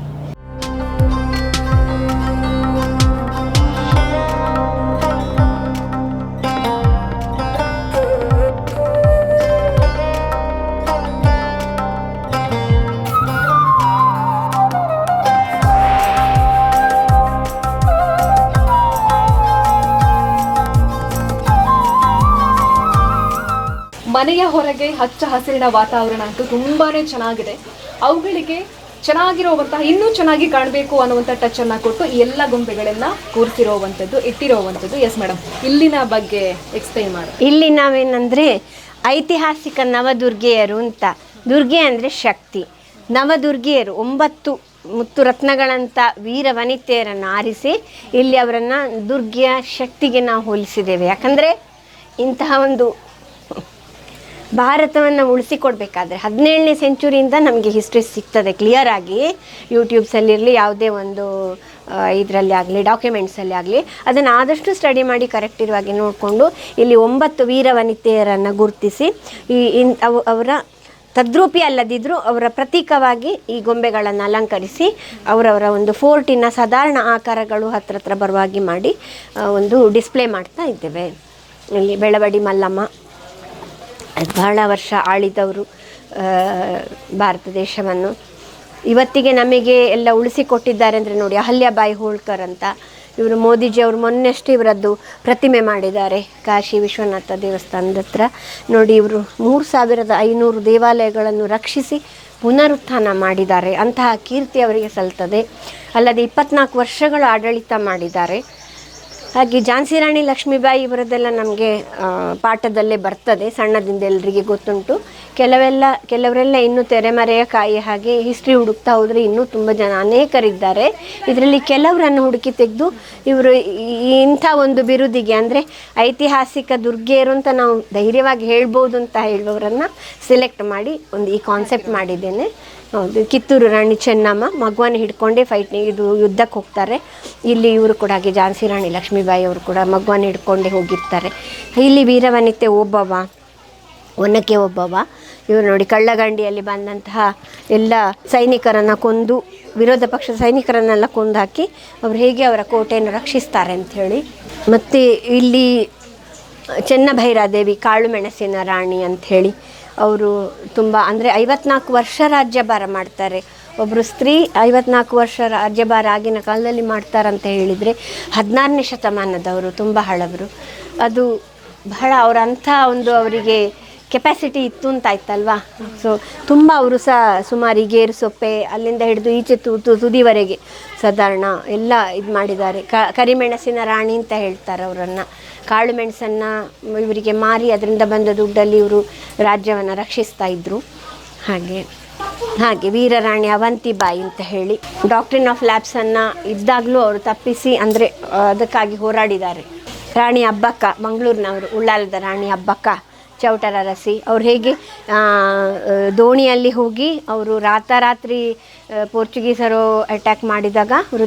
ಮನೆಯ ಹೊರಗೆ ಹಚ್ಚ ಹಸಿರಿನ ವಾತಾವರಣ ಅಂತೂ ತುಂಬಾನೇ ಚೆನ್ನಾಗಿದೆ. ಅವುಗಳಿಗೆ ಚೆನ್ನಾಗಿರುವಂತಹ, ಇನ್ನೂ ಚೆನ್ನಾಗಿ ಕಾಣಬೇಕು ಅನ್ನುವಂಥ ಟಚನ್ನು ಕೊಟ್ಟು ಈ ಎಲ್ಲ ಗೊಂಬೆಗಳನ್ನ ಕೂರಿಸಿರುವಂಥದ್ದು, ಇಟ್ಟಿರುವಂಥದ್ದು. ಎಸ್ ಮೇಡಮ್, ಇಲ್ಲಿನ ಬಗ್ಗೆ ಎಕ್ಸ್ಪ್ಲೈನ್ ಮಾಡಿ. ಇಲ್ಲಿ ನಾವೇನಂದರೆ ಐತಿಹಾಸಿಕ ನವದುರ್ಗೆಯರು ಅಂತ, ದುರ್ಗೆ ಅಂದರೆ ಶಕ್ತಿ, ನವದುರ್ಗೆಯರು 9 ಮುತ್ತು ರತ್ನಗಳಂಥ ವೀರ ವನಿತೆಯರನ್ನು ಆರಿಸಿ ಇಲ್ಲಿ ಅವರನ್ನು ದುರ್ಗೆಯ ಶಕ್ತಿಗೆ ನಾವು ಹೋಲಿಸಿದ್ದೇವೆ. ಯಾಕಂದರೆ ಇಂತಹ ಒಂದು ಭಾರತವನ್ನು ಉಳಿಸಿಕೊಡ್ಬೇಕಾದ್ರೆ 17ನೇ ಸೆಂಚುರಿಯಿಂದ ನಮಗೆ ಹಿಸ್ಟ್ರಿ ಸಿಗ್ತದೆ ಕ್ಲಿಯರ್ ಆಗಿ. ಯೂಟ್ಯೂಬ್ಸಲ್ಲಿರಲಿ, ಯಾವುದೇ ಒಂದು ಇದರಲ್ಲಿ ಆಗಲಿ, ಡಾಕ್ಯುಮೆಂಟ್ಸಲ್ಲಿ ಆಗಲಿ, ಅದನ್ನು ಆದಷ್ಟು ಸ್ಟಡಿ ಮಾಡಿ ಕರೆಕ್ಟ್ ಇರುವಾಗಿ ನೋಡಿಕೊಂಡು ಇಲ್ಲಿ 9 ವೀರ ವನಿತೆಯರನ್ನು ಗುರುತಿಸಿ ಅವರ ತದ್ರೂಪಿ ಅಲ್ಲದಿದ್ದರೂ ಅವರ ಪ್ರತೀಕವಾಗಿ ಈ ಗೊಂಬೆಗಳನ್ನು ಅಲಂಕರಿಸಿ ಅವರವರ ಒಂದು ಫೋರ್ಟಿನ ಸಾಧಾರಣ ಆಕಾರಗಳು ಹತ್ರ ಬರುವಾಗಿ ಮಾಡಿ ಒಂದು ಡಿಸ್ಪ್ಲೇ ಮಾಡ್ತಾ ಇದ್ದೇವೆ. ಇಲ್ಲಿ ಬೆಳವಡಿ ಮಲ್ಲಮ್ಮ ಬಹಳ ವರ್ಷ ಆಳಿದವರು ಭಾರತ ದೇಶವನ್ನು. ಇವತ್ತಿಗೆ ನಮಗೆ ಎಲ್ಲ ಉಳಿಸಿಕೊಟ್ಟಿದ್ದಾರೆ ಅಂದರೆ ನೋಡಿ, ಅಹಲ್ಯಾಬಾಯಿ ಹೋಳ್ಕರ್ ಅಂತ ಇವರು, ಮೋದಿಜಿಯವರು ಮೊನ್ನೆಷ್ಟು ಇವರದ್ದು ಪ್ರತಿಮೆ ಮಾಡಿದ್ದಾರೆ ಕಾಶಿ ವಿಶ್ವನಾಥ ದೇವಸ್ಥಾನದ ಹತ್ರ. ನೋಡಿ, ಇವರು 3500 ದೇವಾಲಯಗಳನ್ನು ರಕ್ಷಿಸಿ ಪುನರುತ್ಥಾನ ಮಾಡಿದ್ದಾರೆ. ಅಂತಹ ಕೀರ್ತಿ ಅವರಿಗೆ ಸಲ್ತದೆ. ಅಲ್ಲದೆ 24 ವರ್ಷಗಳು ಆಡಳಿತ ಮಾಡಿದ್ದಾರೆ. ಹಾಗೆ ಝಾನ್ಸಿ ರಾಣಿ ಲಕ್ಷ್ಮೀಬಾಯಿ ಇವರದ್ದೆಲ್ಲ ನಮಗೆ ಪಾಠದಲ್ಲೇ ಬರ್ತದೆ, ಸಣ್ಣದಿಂದ ಎಲ್ಲರಿಗೆ ಗೊತ್ತುಂಟು. ಕೆಲವರೆಲ್ಲ ಇನ್ನೂ ತೆರೆಮರೆಯ ಕಾಯಿ ಹಾಗೆ ಹಿಸ್ಟ್ರಿ ಹುಡುಕ್ತಾ ಹೋದರೆ ಇನ್ನೂ ತುಂಬ ಜನ ಅನೇಕರಿದ್ದಾರೆ. ಇದರಲ್ಲಿ ಕೆಲವರನ್ನು ಹುಡುಕಿ ತೆಗೆದು ಇವರು ಇಂಥ ಒಂದು ಬಿರುದಿಗೆ, ಅಂದರೆ ಐತಿಹಾಸಿಕ ದುರ್ಗೆಯರು ಅಂತ ನಾವು ಧೈರ್ಯವಾಗಿ ಹೇಳ್ಬೋದು ಅಂತ ಹೇಳುವವರನ್ನು ಸೆಲೆಕ್ಟ್ ಮಾಡಿ ಈ ಕಾನ್ಸೆಪ್ಟ್ ಮಾಡಿದ್ದೇನೆ. ಹೌದು, ಕಿತ್ತೂರು ರಾಣಿ ಚೆನ್ನಮ್ಮ ಮಗುವನ್ನು ಹಿಡ್ಕೊಂಡೇ ಯುದ್ಧಕ್ಕೆ ಹೋಗ್ತಾರೆ. ಇಲ್ಲಿ ಇವರು ಕೂಡ ಹಾಗೆ ಝಾನ್ಸಿ ರಾಣಿ ಲಕ್ಷ್ಮೀಬಾಯಿ ಅವರು ಕೂಡ ಮಗುವನ್ನು ಹಿಡ್ಕೊಂಡೇ ಹೋಗಿರ್ತಾರೆ. ಇಲ್ಲಿ ವೀರವನಿತೆ ಒನಕೆ ಓಬವ್ವ ಇವರು ನೋಡಿ, ಕಳ್ಳಗಂಡಿಯಲ್ಲಿ ಬಂದಂತಹ ಎಲ್ಲ ಸೈನಿಕರನ್ನು ಕೊಂದು, ವಿರೋಧ ಪಕ್ಷದ ಸೈನಿಕರನ್ನೆಲ್ಲ ಕೊಂದು ಹಾಕಿ ಅವರು ಹೇಗೆ ಅವರ ಕೋಟೆಯನ್ನು ರಕ್ಷಿಸ್ತಾರೆ ಅಂಥೇಳಿ. ಮತ್ತು ಇಲ್ಲಿ ಚೆನ್ನಭೈರಾದೇವಿ ಕಾಳು ಮೆಣಸಿನ ರಾಣಿ ಅಂಥೇಳಿ, ಅವರು ತುಂಬ ಅಂದರೆ 54 ವರ್ಷ ರಾಜ್ಯಭಾರ ಮಾಡ್ತಾರೆ. ಒಬ್ಬರು ಸ್ತ್ರೀ 54 ವರ್ಷ ರಾಜ್ಯಭಾರ ಆಗಿನ ಕಾಲದಲ್ಲಿ ಮಾಡ್ತಾರಂತ ಹೇಳಿದರೆ 16ನೇ ಶತಮಾನದವರು, ತುಂಬ ಹಳಬರು. ಅದು ಬಹಳ ಅವರಂಥ ಒಂದು ಅವರಿಗೆ ಕೆಪಾಸಿಟಿ ಇತ್ತು ಅಂತ ಆಯ್ತಲ್ವಾ. ಸೊ ತುಂಬ ಅವರು ಸಹ ಸುಮಾರು ಗೇರು ಸೊಪ್ಪೆ ಅಲ್ಲಿಂದ ಹಿಡಿದು ಈಚೆ ತುದಿವರೆಗೆ ಸಾಧಾರಣ ಎಲ್ಲ ಇದು ಮಾಡಿದ್ದಾರೆ. ಕರಿಮೆಣಸಿನ ರಾಣಿ ಅಂತ ಹೇಳ್ತಾರೆ ಅವರನ್ನು. ಕಾಳು ಮೆಣಸನ್ನು ಇವರಿಗೆ ಮಾರಿ ಅದರಿಂದ ಬಂದ ದುಡ್ಡಲ್ಲಿ ಇವರು ರಾಜ್ಯವನ್ನು ರಕ್ಷಿಸ್ತಾ ಇದ್ದರು. ಹಾಗೆ ವೀರರಾಣಿ ಅವಂತಿಬಾಯಿ ಅಂತ ಹೇಳಿ ಡಾಕ್ಟ್ರಿನ್ ಆಫ್ ಲ್ಯಾಬ್ಸನ್ನು ಇದ್ದಾಗಲೂ ಅವರು ತಪ್ಪಿಸಿ ಅಂದರೆ ಅದಕ್ಕಾಗಿ ಹೋರಾಡಿದ್ದಾರೆ. ರಾಣಿ ಅಬ್ಬಕ್ಕ, ಮಂಗಳೂರಿನವರು, ಉಳ್ಳಾಲದ ರಾಣಿ ಅಬ್ಬಕ್ಕ ಚೌಟರ ಅರಸಿ, ಅವ್ರು ಹೇಗೆ ದೋಣಿಯಲ್ಲಿ ಹೋಗಿ ಅವರು ರಾತ್ರಿ ಪೋರ್ಚುಗೀಸರು ಅಟ್ಯಾಕ್ ಮಾಡಿದಾಗ ಅವರು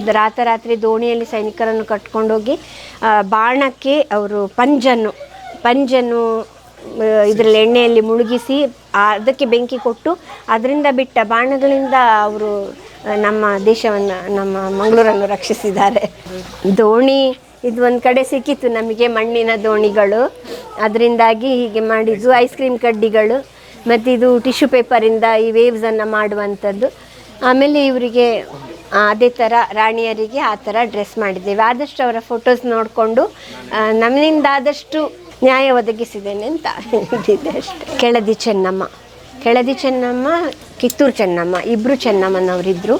ರಾತ್ರಿ ದೋಣಿಯಲ್ಲಿ ಸೈನಿಕರನ್ನು ಕಟ್ಕೊಂಡೋಗಿ ಬಾಣಕ್ಕೆ ಅವರು ಪಂಜನ್ನು ಇದರಲ್ಲಿ ಎಣ್ಣೆಯಲ್ಲಿ ಮುಳುಗಿಸಿ ಅದಕ್ಕೆ ಬೆಂಕಿ ಕೊಟ್ಟು ಅದರಿಂದ ಬಿಟ್ಟ ಬಾಣಗಳಿಂದ ಅವರು ನಮ್ಮ ದೇಶವನ್ನು, ನಮ್ಮ ಮಂಗಳೂರನ್ನು ರಕ್ಷಿಸಿದ್ದಾರೆ. ದೋಣಿ ಇದು ಒಂದು ಕಡೆ ಸಿಕ್ಕಿತ್ತು ನಮಗೆ, ಮಣ್ಣಿನ ದೋಣಿಗಳು, ಅದರಿಂದಾಗಿ ಹೀಗೆ ಮಾಡಿದ್ದು. ಐಸ್ ಕ್ರೀಮ್ ಕಡ್ಡಿಗಳು ಮತ್ತು ಇದು ಟಿಶ್ಯೂ ಪೇಪರಿಂದ ಈ ವೇವ್ಸನ್ನು ಮಾಡುವಂಥದ್ದು. ಆಮೇಲೆ ಇವರಿಗೆ ಅದೇ ಥರ ರಾಣಿಯರಿಗೆ ಆ ಥರ ಡ್ರೆಸ್ ಮಾಡಿದ್ದೇವೆ. ಆದಷ್ಟು ಅವರ ಫೋಟೋಸ್ ನೋಡಿಕೊಂಡು ನಮ್ಮಿಂದಾದಷ್ಟು ನ್ಯಾಯ ಒದಗಿಸಿದ್ದೇನೆ ಅಂತ ಹೇಳಿದ್ದೆ ಅಷ್ಟೆ. ಕೆಳದಿ ಚೆನ್ನಮ್ಮ, ಕಿತ್ತೂರು ಚೆನ್ನಮ್ಮ, ಇಬ್ಬರು ಚೆನ್ನಮ್ಮನವರಿದ್ದರು.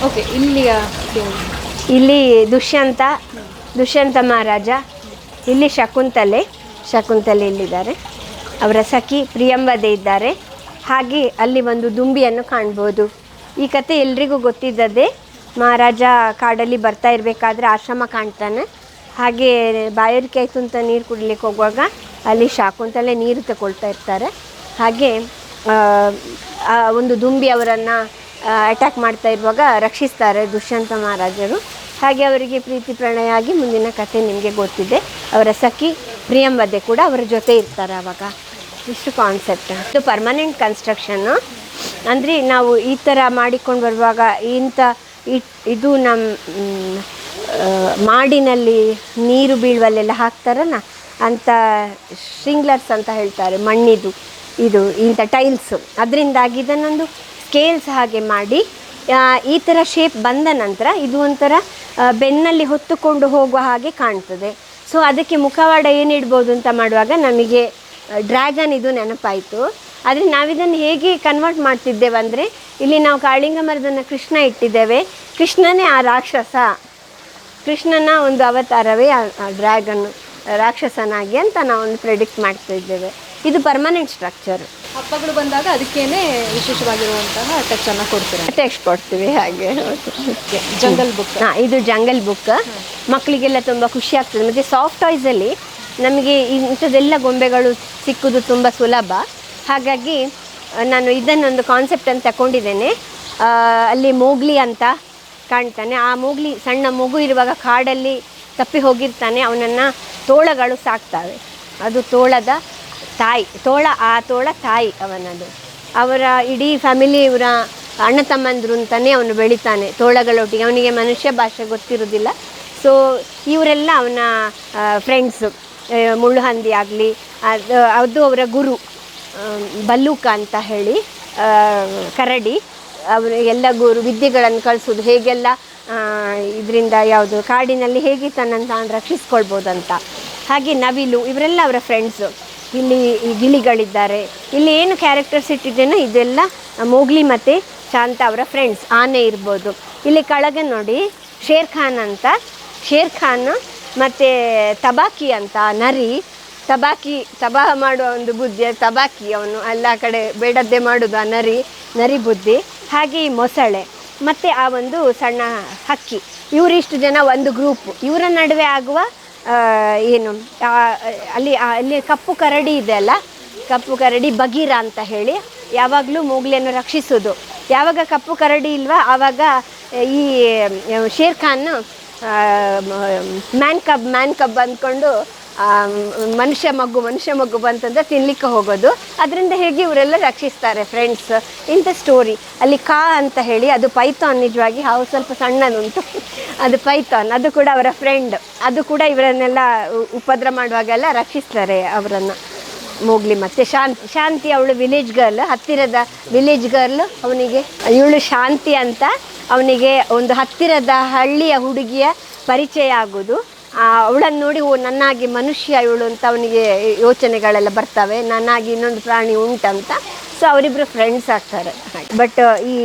ಓಕೆ, ಇಲ್ಲಿ ದುಷ್ಯಂತ ಮಹಾರಾಜ, ಇಲ್ಲಿ ಶಕುಂತಲೆ ಇಲ್ಲಿದ್ದಾರೆ. ಅವರ ಸಖಿ ಪ್ರಿಯಂವದೆ ಇದ್ದಾರೆ. ಹಾಗೆ ಅಲ್ಲಿ ಒಂದು ದುಂಬಿಯನ್ನು ಕಾಣ್ಬೋದು. ಈ ಕತೆ ಎಲ್ರಿಗೂ ಗೊತ್ತಿದ್ದದ್ದೇ. ಮಹಾರಾಜ ಕಾಡಲ್ಲಿ ಬರ್ತಾ ಇರಬೇಕಾದ್ರೆ ಆಶ್ರಮ ಕಾಣ್ತಾನೆ. ಹಾಗೆ ಬಾಯಾರಿಕೆ ಆಯಿತು ಅಂತ ನೀರು ಕುಡಿಲಿಕ್ಕೆ ಹೋಗುವಾಗ ಅಲ್ಲಿ ಶಾಕುಂತಲೆ ನೀರು ತಗೊಳ್ತಾ ಇರ್ತಾರೆ. ಹಾಗೆ ಒಂದು ದುಂಬಿ ಅವರನ್ನು ಅಟ್ಯಾಕ್ ಮಾಡ್ತಾ ಇರುವಾಗ ರಕ್ಷಿಸ್ತಾರೆ ದುಷ್ಯಂತ ಮಹಾರಾಜರು. ಹಾಗೆ ಅವರಿಗೆ ಪ್ರೀತಿ ಪ್ರಣಯ ಆಗಿ ಮುಂದಿನ ಕತೆ ನಿಮಗೆ ಗೊತ್ತಿದೆ. ಅವರ ಸಖಿ ಪ್ರಿಯಂವದೆ ಕೂಡ ಅವರ ಜೊತೆ ಇರ್ತಾರೆ ಆವಾಗ. ಇಷ್ಟು ಕಾನ್ಸೆಪ್ಟ್. ಇದು ಪರ್ಮನೆಂಟ್ ಕನ್ಸ್ಟ್ರಕ್ಷನ್ನು. ಅಂದರೆ ನಾವು ಈ ಥರ ಮಾಡಿಕೊಂಡು ಬರುವಾಗ ಇದು ನಮ್ಮ ಮಾಡಿನಲ್ಲಿ ನೀರು ಬೀಳುವಲ್ಲೆಲ್ಲ ಹಾಕ್ತಾರಲ್ಲ ಅಂಥ ಸ್ಟ್ರಿಂಗ್ಲರ್ಸ್ ಅಂತ ಹೇಳ್ತಾರೆ, ಮಣ್ಣಿದು ಇಂಥ ಟೈಲ್ಸು. ಅದರಿಂದಾಗಿ ಇದನ್ನೊಂದು ಸ್ಕೇಲ್ಸ್ ಹಾಗೆ ಮಾಡಿ ಈ ಥರ ಶೇಪ್ ಬಂದ ನಂತರ ಇದು ಒಂಥರ ಬೆನ್ನಲ್ಲಿ ಹೊತ್ತುಕೊಂಡು ಹೋಗುವ ಹಾಗೆ ಕಾಣ್ತದೆ. ಸೊ ಅದಕ್ಕೆ ಮುಖವಾಡ ಏನಿಡ್ಬೋದು ಅಂತ ಮಾಡುವಾಗ ನಮಗೆ ಡ್ರ್ಯಾಗನ್ ಇದು ನೆನಪಾಯಿತು. ಆದರೆ ನಾವಿದನ್ನು ಹೇಗೆ ಕನ್ವರ್ಟ್ ಮಾಡ್ತಿದ್ದೇವೆ ಅಂದರೆ, ಇಲ್ಲಿ ನಾವು ಕಾಳಿಂಗ ಮರದನ್ನು ಕೃಷ್ಣ ಇಟ್ಟಿದ್ದೇವೆ. ಕೃಷ್ಣನೇ ಆ ರಾಕ್ಷಸ, ಕೃಷ್ಣನ ಒಂದು ಅವತಾರವೇ ಆ ಡ್ರ್ಯಾಗನ್ ರಾಕ್ಷಸನಾಗಿ ಅಂತ ನಾವೊಂದು ಪ್ರೆಡಿಕ್ಟ್ ಮಾಡ್ತಾ ಇದ್ದೇವೆ. ಇದು ಪರ್ಮನೆಂಟ್ ಸ್ಟ್ರಕ್ಚರ್. ಹಬ್ಬಗಳು ಬಂದಾಗ ಅದಕ್ಕೇನೆ ವಿಶೇಷವಾಗಿರುವಂತಹ ಟೆಕ್ಸ್ಟನ್ನು ಕೊಡ್ತೀವಿ. ಹಾಗೆ ಜಂಗಲ್ ಬುಕ್. ಇದು ಜಂಗಲ್ ಬುಕ್. ಮಕ್ಕಳಿಗೆಲ್ಲ ತುಂಬ ಖುಷಿ ಆಗ್ತದೆ. ಮತ್ತು ಸಾಫ್ಟ್ ಟಾಯ್ಸಲ್ಲಿ ನಮಗೆ ಇಂಥದ್ದೆಲ್ಲ ಗೊಂಬೆಗಳು ಸಿಕ್ಕುದು ತುಂಬ ಸುಲಭ. ಹಾಗಾಗಿ ನಾನು ಇದನ್ನೊಂದು ಕಾನ್ಸೆಪ್ಟ್ ಅಂತ ತಗೊಂಡಿದ್ದೇನೆ. ಅಲ್ಲಿ ಮೋಗ್ಲಿ ಅಂತ ಕಾಣ್ತಾನೆ. ಆ ಮೋಗ್ಲಿ ಸಣ್ಣ ಮಗು ಇರುವಾಗ ಕಾಡಲ್ಲಿ ತಪ್ಪಿ ಹೋಗಿರ್ತಾನೆ. ಅವನನ್ನು ತೋಳಗಳು ಸಾಕ್ತವೆ. ಅದು ತೋಳದ ತಾಯಿ, ಆ ತೋಳ ತಾಯಿ ಅವನದು. ಅವರ ಇಡೀ ಫ್ಯಾಮಿಲಿ ಇವರ ಅಣ್ಣ ತಮ್ಮಂದರು ಅಂತಲೇ ಅವನು ಬೆಳಿತಾನೆ ತೋಳಗಳೊಟ್ಟಿಗೆ. ಅವನಿಗೆ ಮನುಷ್ಯ ಭಾಷೆ ಗೊತ್ತಿರೋದಿಲ್ಲ. ಸೊ ಇವರೆಲ್ಲ ಅವನ ಫ್ರೆಂಡ್ಸು. ಮುಳ್ಳುಹಂದಿ ಆಗಲಿ, ಅದು ಅವರ ಗುರು ಬಲ್ಲೂಕ ಅಂತ ಹೇಳಿ, ಕರಡಿ. ಅವರು ಎಲ್ಲ ಗುರು ವಿದ್ಯೆಗಳನ್ನು ಕಲಿಸೋದು, ಹೇಗೆಲ್ಲ ಇದರಿಂದ ಯಾವುದು ಕಾಡಿನಲ್ಲಿ ಹೇಗೆ ತನ್ನನ್ನು ತಾನು ರಕ್ಷಿಸ್ಕೊಳ್ಬೋದಂತ. ಹಾಗೆ ನವಿಲು, ಇವರೆಲ್ಲ ಅವರ ಫ್ರೆಂಡ್ಸು. ಇಲ್ಲಿ ಗಿಳಿಗಳಿದ್ದಾರೆ. ಇಲ್ಲಿ ಏನು ಕ್ಯಾರೆಕ್ಟರ್ಸ್ ಇಟ್ಟಿದ್ದೇನೋ ಇದೆಲ್ಲ ಮೋಗ್ಲಿ ಮತ್ತು ಶಾಂತ ಅವರ ಫ್ರೆಂಡ್ಸ್. ಆನೆ ಇರ್ಬೋದು. ಇಲ್ಲಿ ಕೆಳಗೆ ನೋಡಿ ಶೇರ್ ಖಾನ್ ಮತ್ತು ತಬಾಕಿ ಅಂತ ನರಿ. ತಬಾಹ ಮಾಡುವ ಒಂದು ಬುದ್ಧಿ, ತಬಾಕಿ ಅವನು ಎಲ್ಲ ಕಡೆ ಬೇಡದ್ದೇ ಮಾಡೋದು ಆ ನರಿ ಬುದ್ಧಿ. ಹಾಗೆ ಈ ಮೊಸಳೆ ಮತ್ತು ಆ ಒಂದು ಸಣ್ಣ ಹಕ್ಕಿ. ಇವರಿಷ್ಟು ಜನ ಒಂದು ಗ್ರೂಪ್. ಇವರ ನಡುವೆ ಆಗುವ ಅಲ್ಲಿ ಕಪ್ಪು ಕರಡಿ ಇದೆ ಅಲ್ಲ, ಕಪ್ಪು ಕರಡಿ ಬಗೀರ ಅಂತ ಹೇಳಿ ಯಾವಾಗಲೂ ಮೋಗ್ಲಿಯನ್ನು ರಕ್ಷಿಸೋದು. ಯಾವಾಗ ಕಪ್ಪು ಕರಡಿ ಇಲ್ವಾ ಆವಾಗ ಈ ಶೇರ್ ಖಾನ್ ಮ್ಯಾನ್ ಕಬ್ ಅಂದ್ಕೊಂಡು ಮನುಷ್ಯ ಮಗು ಬಂತಂದ್ರೆ ತಿನ್ಲಿಕ್ಕೆ ಹೋಗೋದು. ಅದರಿಂದ ಹೇಗೆ ಇವರೆಲ್ಲ ರಕ್ಷಿಸ್ತಾರೆ ಫ್ರೆಂಡ್ಸ್. ಇಂಥ ಸ್ಟೋರಿ. ಅಲ್ಲಿ ಅಂತ ಹೇಳಿ ಅದು ಪೈಥಾನ್. ನಿಜವಾಗಿ ಹಾವು ಸ್ವಲ್ಪ ಸಣ್ಣದುಂಟು, ಅದು ಪೈಥಾನ್. ಅದು ಕೂಡ ಅವರ ಫ್ರೆಂಡ್. ಅದು ಕೂಡ ಇವರನ್ನೆಲ್ಲ ಉಪದ್ರ ಮಾಡುವಾಗೆಲ್ಲ ರಕ್ಷಿಸ್ತಾರೆ ಅವರನ್ನು, ಮೋಗ್ಲಿ. ಮತ್ತು ಶಾಂತಿ ಅವಳು ವಿಲೇಜ್ ಗರ್ಲ್, ಹತ್ತಿರದ ವಿಲೇಜ್ ಗರ್ಲ್. ಅವನಿಗೆ ಇವಳು ಶಾಂತಿ ಅಂತ. ಅವನಿಗೆ ಒಂದು ಹತ್ತಿರದ ಹಳ್ಳಿಯ ಹುಡುಗಿಯ ಪರಿಚಯ ಆಗೋದು. ಅವಳನ್ನು ನೋಡಿ ನನ್ನಾಗಿ ಮನುಷ್ಯ ಇವಳು ಅಂತ ಅವನಿಗೆ ಯೋಚನೆಗಳೆಲ್ಲ ಬರ್ತವೆ, ನನ್ನಾಗಿ ಇನ್ನೊಂದು ಪ್ರಾಣಿ ಉಂಟಂತ. ಸೊ ಅವರಿಬ್ಬರು ಫ್ರೆಂಡ್ಸ್ ಆಗ್ತಾರೆ. ಬಟ್ ಈ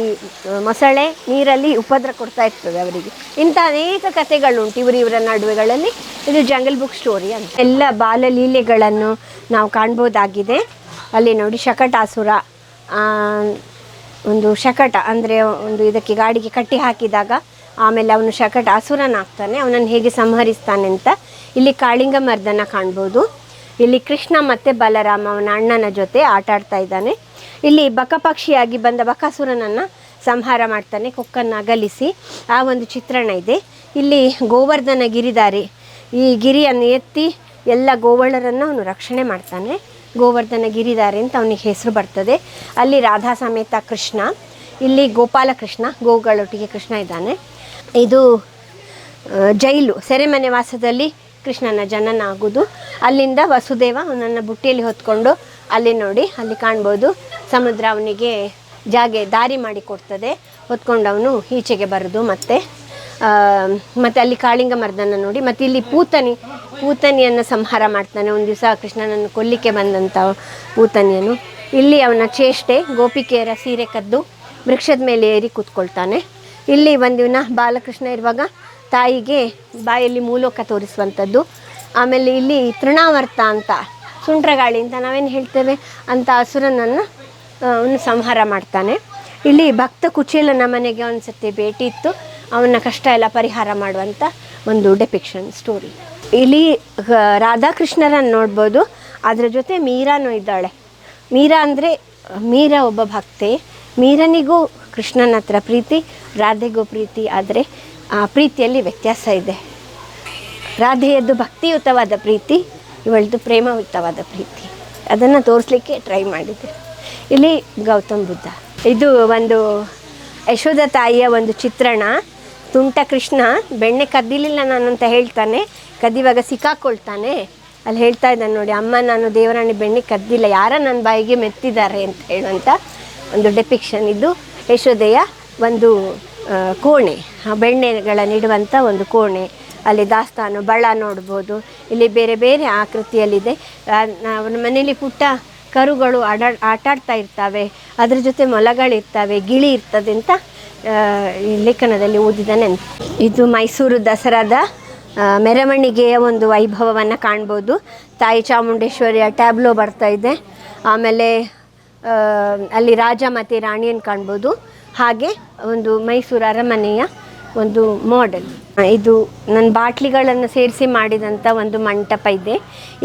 ಮೊಸಳೆ ನೀರಲ್ಲಿ ಉಪದ್ರ ಕೊಡ್ತಾ ಇರ್ತದೆ ಅವರಿಗೆ. ಇಂಥ ಅನೇಕ ಕಥೆಗಳುಂಟು ಇವರ ನಡುವೆಗಳಲ್ಲಿ. ಇದು ಜಂಗಲ್ ಬುಕ್ ಸ್ಟೋರಿ ಅಂತ. ಎಲ್ಲ ಬಾಲಲೀಲೆಗಳನ್ನು ನಾವು ಕಾಣ್ಬೋದಾಗಿದೆ. ಅಲ್ಲಿ ನೋಡಿ ಶಕಟಾಸುರ, ಒಂದು ಶಕಟ ಅಂದರೆ ಒಂದು ಇದಕ್ಕೆ ಗಾಡಿಗೆ ಕಟ್ಟಿ ಹಾಕಿದಾಗ ಆಮೇಲೆ ಅವನು ಶಕಟಾಸುರನಾಗ್ತಾನೆ, ಅವನನ್ನು ಹೇಗೆ ಸಂಹರಿಸ್ತಾನೆ ಅಂತ. ಇಲ್ಲಿ ಕಾಳಿಂಗ ಮರ್ದನ ಕಾಣ್ಬೋದು. ಇಲ್ಲಿ ಕೃಷ್ಣ ಮತ್ತು ಬಲರಾಮ ಅವನ ಅಣ್ಣನ ಜೊತೆ ಆಟ ಆಡ್ತಾ ಇದ್ದಾನೆ. ಇಲ್ಲಿ ಬಕಪಕ್ಷಿಯಾಗಿ ಬಂದ ಬಕಾಸುರನನ್ನು ಸಂಹಾರ ಮಾಡ್ತಾನೆ, ಕೊಕ್ಕನ್ನು ಅಗಲಿಸಿ. ಆ ಒಂದು ಚಿತ್ರಣ ಇದೆ. ಇಲ್ಲಿ ಗೋವರ್ಧನ ಗಿರಿಧಾರಿ, ಈ ಗಿರಿಯನ್ನು ಎತ್ತಿ ಎಲ್ಲ ಗೋವಳರನ್ನು ಅವನು ರಕ್ಷಣೆ ಮಾಡ್ತಾನೆ. ಗೋವರ್ಧನ ಗಿರಿಧಾರಿ ಅಂತ ಅವನಿಗೆ ಹೆಸರು ಬರ್ತದೆ. ಅಲ್ಲಿ ರಾಧಾ ಸಮೇತ ಕೃಷ್ಣ, ಇಲ್ಲಿ ಗೋಪಾಲಕೃಷ್ಣ, ಗೋಗಳೊಟ್ಟಿಗೆ ಕೃಷ್ಣ ಇದ್ದಾನೆ. ಇದು ಜೈಲು, ಸೆರೆಮನೆ ವಾಸದಲ್ಲಿ ಕೃಷ್ಣನ ಜನನ ಆಗೋದು. ಅಲ್ಲಿಂದ ವಸುದೇವ ಅವನನ್ನು ಬುಟ್ಟಿಯಲ್ಲಿ ಹೊತ್ಕೊಂಡು ಅಲ್ಲಿ ನೋಡಿ ಅಲ್ಲಿ ಕಾಣ್ಬೋದು ಸಮುದ್ರ ಅವನಿಗೆ ದಾರಿ ಮಾಡಿ ಕೊಡ್ತದೆ, ಹೊತ್ಕೊಂಡು ಅವನು ಈಚೆಗೆ ಬರೋದು. ಮತ್ತು ಅಲ್ಲಿ ಕಾಳಿಂಗ ಮರ್ದನ ನೋಡಿ. ಮತ್ತು ಇಲ್ಲಿ ಪೂತನಿಯನ್ನು ಸಂಹಾರ ಮಾಡ್ತಾನೆ. ಒಂದು ದಿವಸ ಕೃಷ್ಣನನ್ನು ಕೊಲ್ಲಿಕ್ಕೆ ಬಂದಂಥ ಪೂತನಿಯನ್ನು. ಇಲ್ಲಿ ಅವನ ಚೇಷ್ಟೆ, ಗೋಪಿಕೆಯರ ಸೀರೆ ಕದ್ದು ವೃಕ್ಷದ ಮೇಲೆ ಏರಿ ಕೂತ್ಕೊಳ್ತಾನೆ. ಇಲ್ಲಿ ಒಂದಿನ ಬಾಲಕೃಷ್ಣ ಇರುವಾಗ ತಾಯಿಗೆ ಬಾಯಲ್ಲಿ ಮೂಲೋಕ ತೋರಿಸುವಂಥದ್ದು. ಆಮೇಲೆ ಇಲ್ಲಿ ತೃಣಾವರ್ತ ಅಂತ, ಸುಂಟ್ರಗಾಳಿ ಅಂತ ನಾವೇನು ಹೇಳ್ತೇವೆ ಅಂಥ ಅಸುರನನ್ನು ಅವನು ಸಂಹಾರ ಮಾಡ್ತಾನೆ. ಇಲ್ಲಿ ಭಕ್ತ ಕುಚೇಲನ ಮನೆಗೆ ಒಂದು ಸತಿ ಭೇಟಿ ಇತ್ತು, ಅವನ ಕಷ್ಟ ಎಲ್ಲ ಪರಿಹಾರ ಮಾಡುವಂಥ ಒಂದು ಡೆಪಿಕ್ಷನ್ ಸ್ಟೋರಿ. ಇಲ್ಲಿ ರಾಧಾಕೃಷ್ಣರನ್ನು ನೋಡ್ಬೋದು. ಅದರ ಜೊತೆ ಮೀರಾನೂ ಇದ್ದಾಳೆ. ಮೀರಾ ಒಬ್ಬ ಭಕ್ತೆ. ಮೀರನಿಗೂ ಕೃಷ್ಣನ ಹತ್ರ ಪ್ರೀತಿ, ರಾಧೆಗೂ ಪ್ರೀತಿ. ಆದರೆ ಆ ಪ್ರೀತಿಯಲ್ಲಿ ವ್ಯತ್ಯಾಸ ಇದೆ. ರಾಧೆಯದ್ದು ಭಕ್ತಿಯುತವಾದ ಪ್ರೀತಿ, ಇವಳದು ಪ್ರೇಮಯುತವಾದ ಪ್ರೀತಿ. ಅದನ್ನು ತೋರಿಸ್ಲಿಕ್ಕೆ ಟ್ರೈ ಮಾಡಿದೆ. ಇಲ್ಲಿ ಗೌತಮ್ ಬುದ್ಧ. ಇದು ಒಂದು ಯಶೋಧ ತಾಯಿಯ ಒಂದು ಚಿತ್ರಣ. ತುಂಟ ಕೃಷ್ಣ ಬೆಣ್ಣೆ ಕದ್ದಿಲಿಲ್ಲ ನಾನು ಅಂತ ಹೇಳ್ತಾನೆ, ಕದ್ದಿವಾಗ ಸಿಕ್ಕಾಕೊಳ್ತಾನೆ. ಅಲ್ಲಿ ಹೇಳ್ತಾ ಇದ್ದಾನೆ ನೋಡಿ, ಅಮ್ಮ ನಾನು ದೇವರಾಣಿ ಬೆಣ್ಣೆ ಕದ್ದಿಲ್ಲ, ಯಾರ ನನ್ನ ಬಾಯಿಗೆ ಮೆತ್ತಿದ್ದಾರೆ ಅಂತ ಹೇಳುವಂಥ ಒಂದು ಡೆಪಿಕ್ಷನ್. ಇದು ಯಶೋದೆಯ ಒಂದು ಕೋಣೆ, ಬೆಣ್ಣೆಗಳನ್ನಿಡುವಂಥ ಒಂದು ಕೋಣೆ. ಅಲ್ಲಿ ದಾಸ್ತಾನು ಬಳ ನೋಡ್ಬೋದು. ಇಲ್ಲಿ ಬೇರೆ ಬೇರೆ ಆಕೃತಿಯಲ್ಲಿದೆ. ಅವನ ಮನೆಯಲ್ಲಿ ಪುಟ್ಟ ಕರುಗಳು ಆಟಾಡ್ತಾ ಇರ್ತವೆ, ಅದ್ರ ಜೊತೆ ಮೊಲಗಳಿರ್ತವೆ, ಗಿಳಿ ಇರ್ತದೆ ಅಂತ ಈ ಲೇಖನದಲ್ಲಿ ಓದಿದ್ದಾನೆ. ಇದು ಮೈಸೂರು ದಸರಾದ ಮೆರವಣಿಗೆಯ ಒಂದು ವೈಭವವನ್ನು ಕಾಣ್ಬೋದು. ತಾಯಿ ಚಾಮುಂಡೇಶ್ವರಿಯ ಟ್ಯಾಬ್ಲೋ ಬರ್ತಾ ಇದೆ. ಆಮೇಲೆ ಅಲ್ಲಿ ರಾಜ ಮತ್ತು ರಾಣಿಯನ್ನು ಕಾಣ್ಬೋದು. ಹಾಗೆ ಒಂದು ಮೈಸೂರು ಅರಮನೆಯ ಒಂದು ಮಾಡೆಲ್. ಇದು ನನ್ನ ಬಾಟ್ಲಿಗಳನ್ನು ಸೇರಿಸಿ ಮಾಡಿದಂಥ ಒಂದು ಮಂಟಪ ಇದೆ.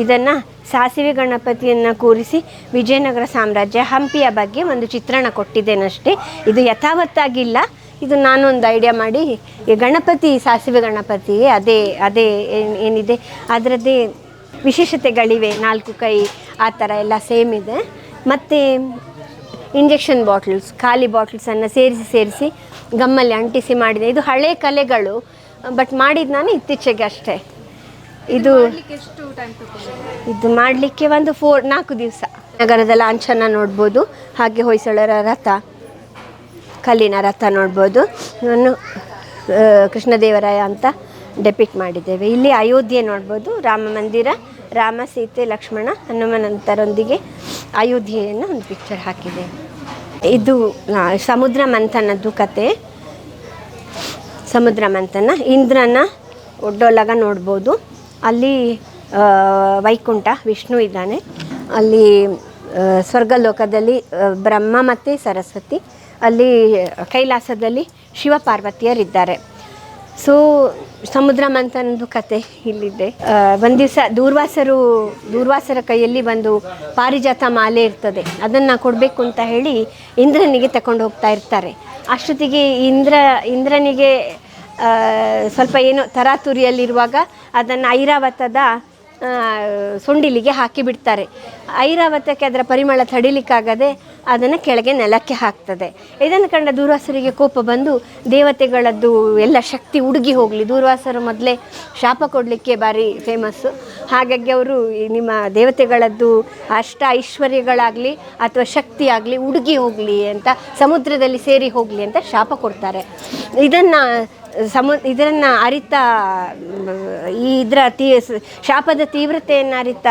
ಇದನ್ನು ಸಾಸಿವೆ ಗಣಪತಿಯನ್ನು ಕೂರಿಸಿ ವಿಜಯನಗರ ಸಾಮ್ರಾಜ್ಯ ಹಂಪಿಯ ಬಗ್ಗೆ ಒಂದು ಚಿತ್ರಣ ಕೊಟ್ಟಿದ್ದೇನಷ್ಟೇ. ಇದು ಯಥಾವತ್ತಾಗಿಲ್ಲ, ಇದು ನಾನೊಂದು ಐಡಿಯಾ ಮಾಡಿ ಈ ಗಣಪತಿ, ಸಾಸಿವೆ ಗಣಪತಿ ಅದೇ ಏನಿದೆ ಅದರದ್ದೇ ವಿಶೇಷತೆಗಳಿವೆ. 4 ಕೈ ಆ ಥರ ಎಲ್ಲ ಸೇಮ್ ಇದೆ. ಮತ್ತು ಇಂಜೆಕ್ಷನ್ ಬಾಟ್ಲ್ಸ್, ಖಾಲಿ ಬಾಟ್ಲ್ಸನ್ನು ಸೇರಿಸಿ ಗಮ್ಮಲ್ಲಿ ಅಂಟಿಸಿ ಮಾಡಿದೆ. ಇದು ಹಳೆ ಕಲೆಗಳು, ಬಟ್ ಮಾಡಿದ್ದು ನಾನು ಇತ್ತೀಚೆಗೆ ಅಷ್ಟೇ. ಇದು ಮಾಡಲಿಕ್ಕೆ ಒಂದು 4 ದಿವಸ. ನಗರದ ಲಾಂಛನ ನೋಡ್ಬೋದು. ಹಾಗೆ ಹೊಯ್ಸಳರ ರಥ, ಕಲ್ಲಿನ ರಥ ನೋಡ್ಬೋದು. ಇವನ್ನು ಕೃಷ್ಣದೇವರಾಯ ಅಂತ ಡೆಪಿಕ್ಟ್ ಮಾಡಿದ್ದೇವೆ. ಇಲ್ಲಿ ಅಯೋಧ್ಯೆ ನೋಡ್ಬೋದು, ರಾಮ ಮಂದಿರ, ರಾಮ, ಸೀತೆ, ಲಕ್ಷ್ಮಣ, ಹನುಮಂತರೊಂದಿಗೆ ಅಯೋಧ್ಯೆಯನ್ನು ಒಂದು ಪಿಕ್ಚರ್ ಹಾಕಿದೆ. ಇದು ಸಮುದ್ರ ಮಂಥನದ್ದು ಕತೆ. ಸಮುದ್ರ ಮಂಥನ, ಇಂದ್ರನ ಒಡ್ಡೊಲಗ ನೋಡ್ಬೋದು. ಅಲ್ಲಿ ವೈಕುಂಠ, ವಿಷ್ಣು ಇದ್ದಾನೆ. ಅಲ್ಲಿ ಸ್ವರ್ಗಲೋಕದಲ್ಲಿ ಬ್ರಹ್ಮ ಮತ್ತು ಸರಸ್ವತಿ, ಅಲ್ಲಿ ಕೈಲಾಸದಲ್ಲಿ ಶಿವ ಪಾರ್ವತಿಯರಿದ್ದಾರೆ. ಸೊ ಸಮುದ್ರ ಮಂಥನದ್ದು ಕತೆ ಇಲ್ಲಿದೆ. ಒಂದು ದಿವಸ ದೂರ್ವಾಸರ ಕೈಯಲ್ಲಿ ಒಂದು ಪಾರಿಜಾತ ಮಾಲೆ ಇರ್ತದೆ, ಅದನ್ನು ಕೊಡಬೇಕು ಅಂತ ಹೇಳಿ ಇಂದ್ರನಿಗೆ ತಗೊಂಡು ಹೋಗ್ತಾ ಇರ್ತಾರೆ. ಅಷ್ಟೊತ್ತಿಗೆ ಇಂದ್ರನಿಗೆ ಸ್ವಲ್ಪ ಏನೋ ತರಾತುರಿಯಲ್ಲಿರುವಾಗ ಅದನ್ನು ಐರಾವತದ ಸೊಂಡಿಲಿಗೆ ಹಾಕಿಬಿಡ್ತಾರೆ. ಐರಾವತಕ್ಕೆ ಅದರ ಪರಿಮಳ ತಡಿಲಿಕ್ಕಾಗದೆ ಅದನ್ನು ಕೆಳಗೆ ನೆಲಕ್ಕೆ ಹಾಕ್ತದೆ. ಇದನ್ನು ಕಂಡ ದೂರ್ವಾಸರಿಗೆ ಕೋಪ ಬಂದು ದೇವತೆಗಳದ್ದು ಎಲ್ಲ ಶಕ್ತಿ ಉಡುಗಿ ಹೋಗಲಿ, ದೂರ್ವಾಸರು ಮೊದಲೇ ಶಾಪ ಕೊಡಲಿಕ್ಕೆ ಭಾರಿ ಫೇಮಸ್ಸು, ಹಾಗಾಗಿ ಅವರು ನಿಮ್ಮ ದೇವತೆಗಳದ್ದು ಅಷ್ಟ ಐಶ್ವರ್ಯಗಳಾಗಲಿ ಅಥವಾ ಶಕ್ತಿ ಆಗಲಿ ಉಡುಗಿ ಹೋಗಲಿ ಅಂತ, ಸಮುದ್ರದಲ್ಲಿ ಸೇರಿ ಹೋಗಲಿ ಅಂತ ಶಾಪ ಕೊಡ್ತಾರೆ. ಇದನ್ನು ಅರಿತ ಇದರ ಶಾಪದ ತೀವ್ರತೆಯನ್ನು ಅರಿತ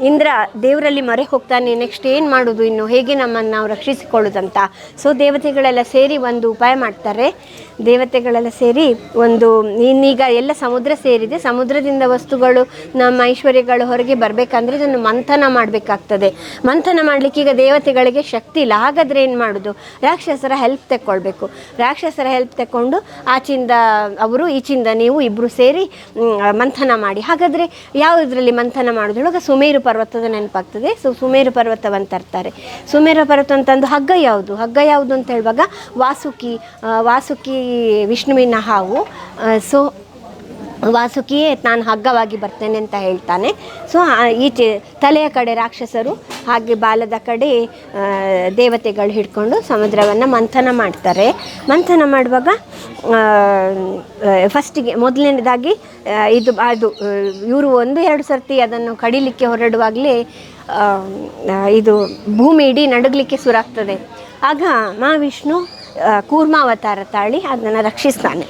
ಇಂದ್ರ ದೇವರಲ್ಲಿ ಮೊರೆ ಹೋಗ್ತಾನೆ, ನೆಕ್ಸ್ಟ್ ಏನು ಮಾಡೋದು, ಇನ್ನು ಹೇಗೆ ನಮ್ಮನ್ನು ನಾವು ರಕ್ಷಿಸಿಕೊಳ್ಳೋದಂತ. ಸೊ ದೇವತೆಗಳೆಲ್ಲ ಸೇರಿ ಒಂದು ಉಪಾಯ ಮಾಡ್ತಾರೆ. ದೇವತೆಗಳೆಲ್ಲ ಸೇರಿ ಇನ್ನೀಗ ಎಲ್ಲ ಸಮುದ್ರ ಸೇರಿದೆ, ಸಮುದ್ರದಿಂದ ವಸ್ತುಗಳು ನಮ್ಮ ಐಶ್ವರ್ಯಗಳು ಹೊರಗೆ ಬರಬೇಕಂದ್ರೆ ಇದನ್ನು ಮಂಥನ ಮಾಡಬೇಕಾಗ್ತದೆ. ಮಂಥನ ಮಾಡಲಿಕ್ಕೆ ಈಗ ದೇವತೆಗಳಿಗೆ ಶಕ್ತಿ ಇಲ್ಲ. ಹಾಗಾದರೆ ಏನು ಮಾಡೋದು, ರಾಕ್ಷಸರ ಹೆಲ್ಪ್ ತಗೊಳ್ಬೇಕು. ರಾಕ್ಷಸರ ಹೆಲ್ಪ್ ತಗೊಂಡು ಆಚಿಂದ ಅವರು ಈಚಿಂದ ನೀವು ಇಬ್ಬರು ಸೇರಿ ಮಂಥನ ಮಾಡಿ. ಹಾಗಾದರೆ ಯಾವುದರಲ್ಲಿ ಮಂಥನ ಮಾಡೋದ್ರೊಳಗ ಸುಮೇರು ಪರ್ವತದ ನೆನಪಾಗ್ತದೆ. ಸೊ ಸುಮೇರು ಪರ್ವತವನ್ನು ತರ್ತಾರೆ. ಸುಮೇರು ಪರ್ವತ ಅಂತಂದು ಹಗ್ಗ ಯಾವುದು ಅಂತ ಹೇಳುವಾಗ ವಾಸುಕಿ ವಿಷ್ಣುವಿನ ಹಾವು. ಸೊ ವಾಸುಕಿಯೇ ನಾನು ಹಗ್ಗವಾಗಿ ಬರ್ತೇನೆ ಅಂತ ಹೇಳ್ತಾನೆ. ಸೊ ಈಚೆ ತಲೆಯ ಕಡೆ ರಾಕ್ಷಸರು, ಹಾಗೆ ಬಾಲದ ಕಡೆ ದೇವತೆಗಳು ಹಿಡ್ಕೊಂಡು ಸಮುದ್ರವನ್ನು ಮಂಥನ ಮಾಡ್ತಾರೆ. ಮಂಥನ ಮಾಡುವಾಗ ಫಸ್ಟಿಗೆ ಮೊದಲನೇದಾಗಿ ಇವರು 1-2 ಸರ್ತಿ ಅದನ್ನು ಕಡಿಲಿಕ್ಕೆ ಹೊರಡುವಾಗಲೇ ಇದು ಭೂಮಿ ಇಡೀ ನಡುಗಲಿಕ್ಕೆ ಶುರುವಾಗ್ತದೆ. ಆಗ ಮಹಾವಿಷ್ಣು ಕೂರ್ಮಾವತಾರ ತಾಳಿ ಅದನ್ನು ರಕ್ಷಿಸ್ತಾನೆ,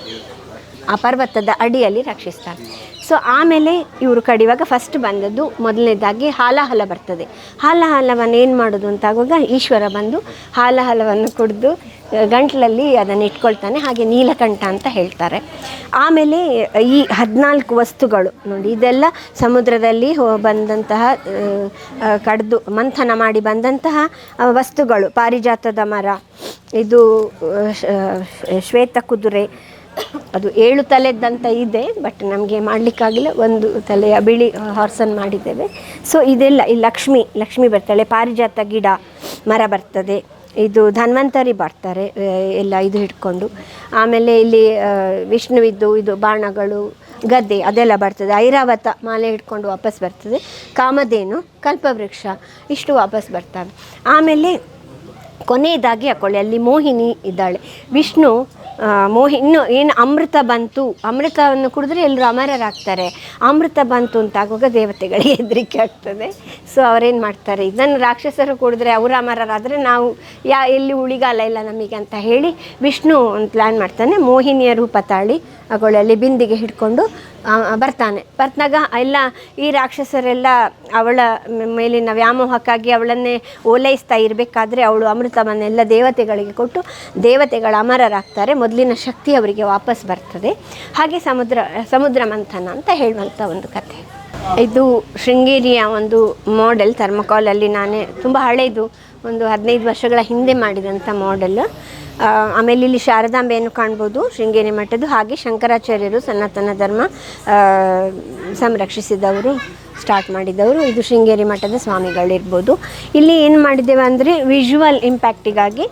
ಆ ಪರ್ವತದ ಅಡಿಯಲ್ಲಿ ರಕ್ಷಿಸ್ತಾನೆ. ಸೊ ಆಮೇಲೆ ಇವರು ಕಡಿಯುವಾಗ ಫಸ್ಟ್ ಬಂದದ್ದು ಮೊದಲನೇದಾಗಿ ಹಾಲಾಹಲ ಬರ್ತದೆ. ಹಾಲಾಹಲವನ್ನು ಏನು ಮಾಡೋದು ಅಂತಾಗುವಾಗ ಈಶ್ವರ ಬಂದು ಹಾಲಾಹಲವನ್ನು ಕುಡಿದು ಗಂಟಲಲ್ಲಿ ಅದನ್ನು ಇಟ್ಕೊಳ್ತಾನೆ. ಹಾಗೆ ನೀಲಕಂಠ ಅಂತ ಹೇಳ್ತಾರೆ. ಆಮೇಲೆ ಈ 14 ವಸ್ತುಗಳು ನೋಡಿ, ಇದೆಲ್ಲ ಸಮುದ್ರದಲ್ಲಿ ಬಂದಂತಹ ಕಡ್ದು ಮಂಥನ ಮಾಡಿ ಬಂದಂತಹ ವಸ್ತುಗಳು. ಪಾರಿಜಾತದ ಮರ, ಇದು ಶ್ವೇತ ಕುದುರೆ, ಅದು 7 ತಲೆದ್ದಂತ ಇದೆ, ಬಟ್ ನಮಗೆ ಮಾಡಲಿಕ್ಕಾಗಿಲ್ಲ, 1 ತಲೆಯ ಬಿಳಿ ಹಾರ್ಸನ್ನು ಮಾಡಿದ್ದೇವೆ. ಸೊ ಇದೆಲ್ಲ ಈ ಲಕ್ಷ್ಮಿ ಬರ್ತಾಳೆ, ಪಾರಿಜಾತ ಗಿಡ ಮರ ಬರ್ತದೆ, ಇದು ಧನ್ವಂತರಿ ಬರ್ತಾರೆ ಎಲ್ಲ ಇದು ಹಿಡ್ಕೊಂಡು. ಆಮೇಲೆ ಇಲ್ಲಿ ವಿಷ್ಣುವಿದ್ದು ಇದು ಬಾಣಗಳು, ಗದ್ದೆ ಅದೆಲ್ಲ ಬರ್ತದೆ. ಐರಾವತ ಮಾಲೆ ಹಿಡ್ಕೊಂಡು ವಾಪಸ್ ಬರ್ತದೆ. ಕಾಮಧೇನು, ಕಲ್ಪವೃಕ್ಷ ಇಷ್ಟು ವಾಪಸ್ ಬರ್ತವೆ. ಆಮೇಲೆ ಕೊನೆಯದಾಗಿ ಹಾಕೊಳ್ಳಿ, ಅಲ್ಲಿ ಮೋಹಿನಿ ಇದ್ದಾಳೆ. ವಿಷ್ಣು ಇನ್ನು ಏನು ಅಮೃತ ಬಂತು, ಅಮೃತವನ್ನು ಕುಡಿದ್ರೆ ಎಲ್ಲರೂ ಅಮರರಾಗ್ತಾರೆ. ಅಮೃತ ಬಂತು ಅಂತಾಗುವಾಗ ದೇವತೆಗಳಿಗೆ ಹೆದರಿಕೆ ಆಗ್ತದೆ. ಸೊ ಅವರೇನು ಮಾಡ್ತಾರೆ, ಇದನ್ನು ರಾಕ್ಷಸರು ಕುಡಿದ್ರೆ ಅವರು ಅಮರರಾದರೆ ನಾವು ಎಲ್ಲಿ ಉಳಿಗಾಲ ಇಲ್ಲ ನಮಗೆ ಅಂತ ಹೇಳಿ ವಿಷ್ಣು ಒಂದು ಪ್ಲ್ಯಾನ್ ಮಾಡ್ತಾನೆ. ಮೋಹಿನಿಯ ರೂಪ ತಾಳಿ ಅವುಗಳಲ್ಲಿ ಬಿಂದಿಗೆ ಹಿಡ್ಕೊಂಡು ಬರ್ತಾಗ ಎಲ್ಲ ಈ ರಾಕ್ಷಸರೆಲ್ಲ ಅವಳ ಮೇಲಿನ ವ್ಯಾಮೋಹಕ್ಕಾಗಿ ಅವಳನ್ನೇ ಓಲೈಸ್ತಾ ಇರಬೇಕಾದ್ರೆ ಅವಳು ಅಮೃತವನ್ನೆಲ್ಲ ದೇವತೆಗಳಿಗೆ ಕೊಟ್ಟು ದೇವತೆಗಳ ಅಮರರಾಗ್ತಾರೆ. ಮೊದಲಿನ ಶಕ್ತಿ ಅವರಿಗೆ ವಾಪಸ್ ಬರ್ತದೆ. ಹಾಗೆ ಸಮುದ್ರ ಮಂಥನ ಅಂತ ಹೇಳುವಂಥ ಒಂದು ಕಥೆ. ಇದು ಶೃಂಗೇರಿಯ ಒಂದು ಮಾಡೆಲ್, ಥರ್ಮಕಾಲಲ್ಲಿ ನಾನೇ ತುಂಬ ಹಳೆಯದು, ಒಂದು 15 ವರ್ಷಗಳ ಹಿಂದೆ ಮಾಡಿದಂಥ ಮಾಡೆಲ್. ಆಮೇಲೆ ಇಲ್ಲಿ ಶಾರದಾಂಬೆಯನ್ನು ಕಾಣ್ಬೋದು, ಶೃಂಗೇರಿ ಮಠದ್ದು. ಹಾಗೆ ಶಂಕರಾಚಾರ್ಯರು ಸನಾತನ ಧರ್ಮ ಸಂರಕ್ಷಿಸಿದವರು, ಸ್ಟಾರ್ಟ್ ಮಾಡಿದವರು. ಇದು ಶೃಂಗೇರಿ ಮಠದ ಸ್ವಾಮಿಗಳಿರ್ಬೋದು. ಇಲ್ಲಿ ಏನು ಮಾಡಿದ್ದೇವೆ ಅಂದರೆ ವಿಜುವಲ್ ಇಂಪ್ಯಾಕ್ಟಿಗಾಗಿ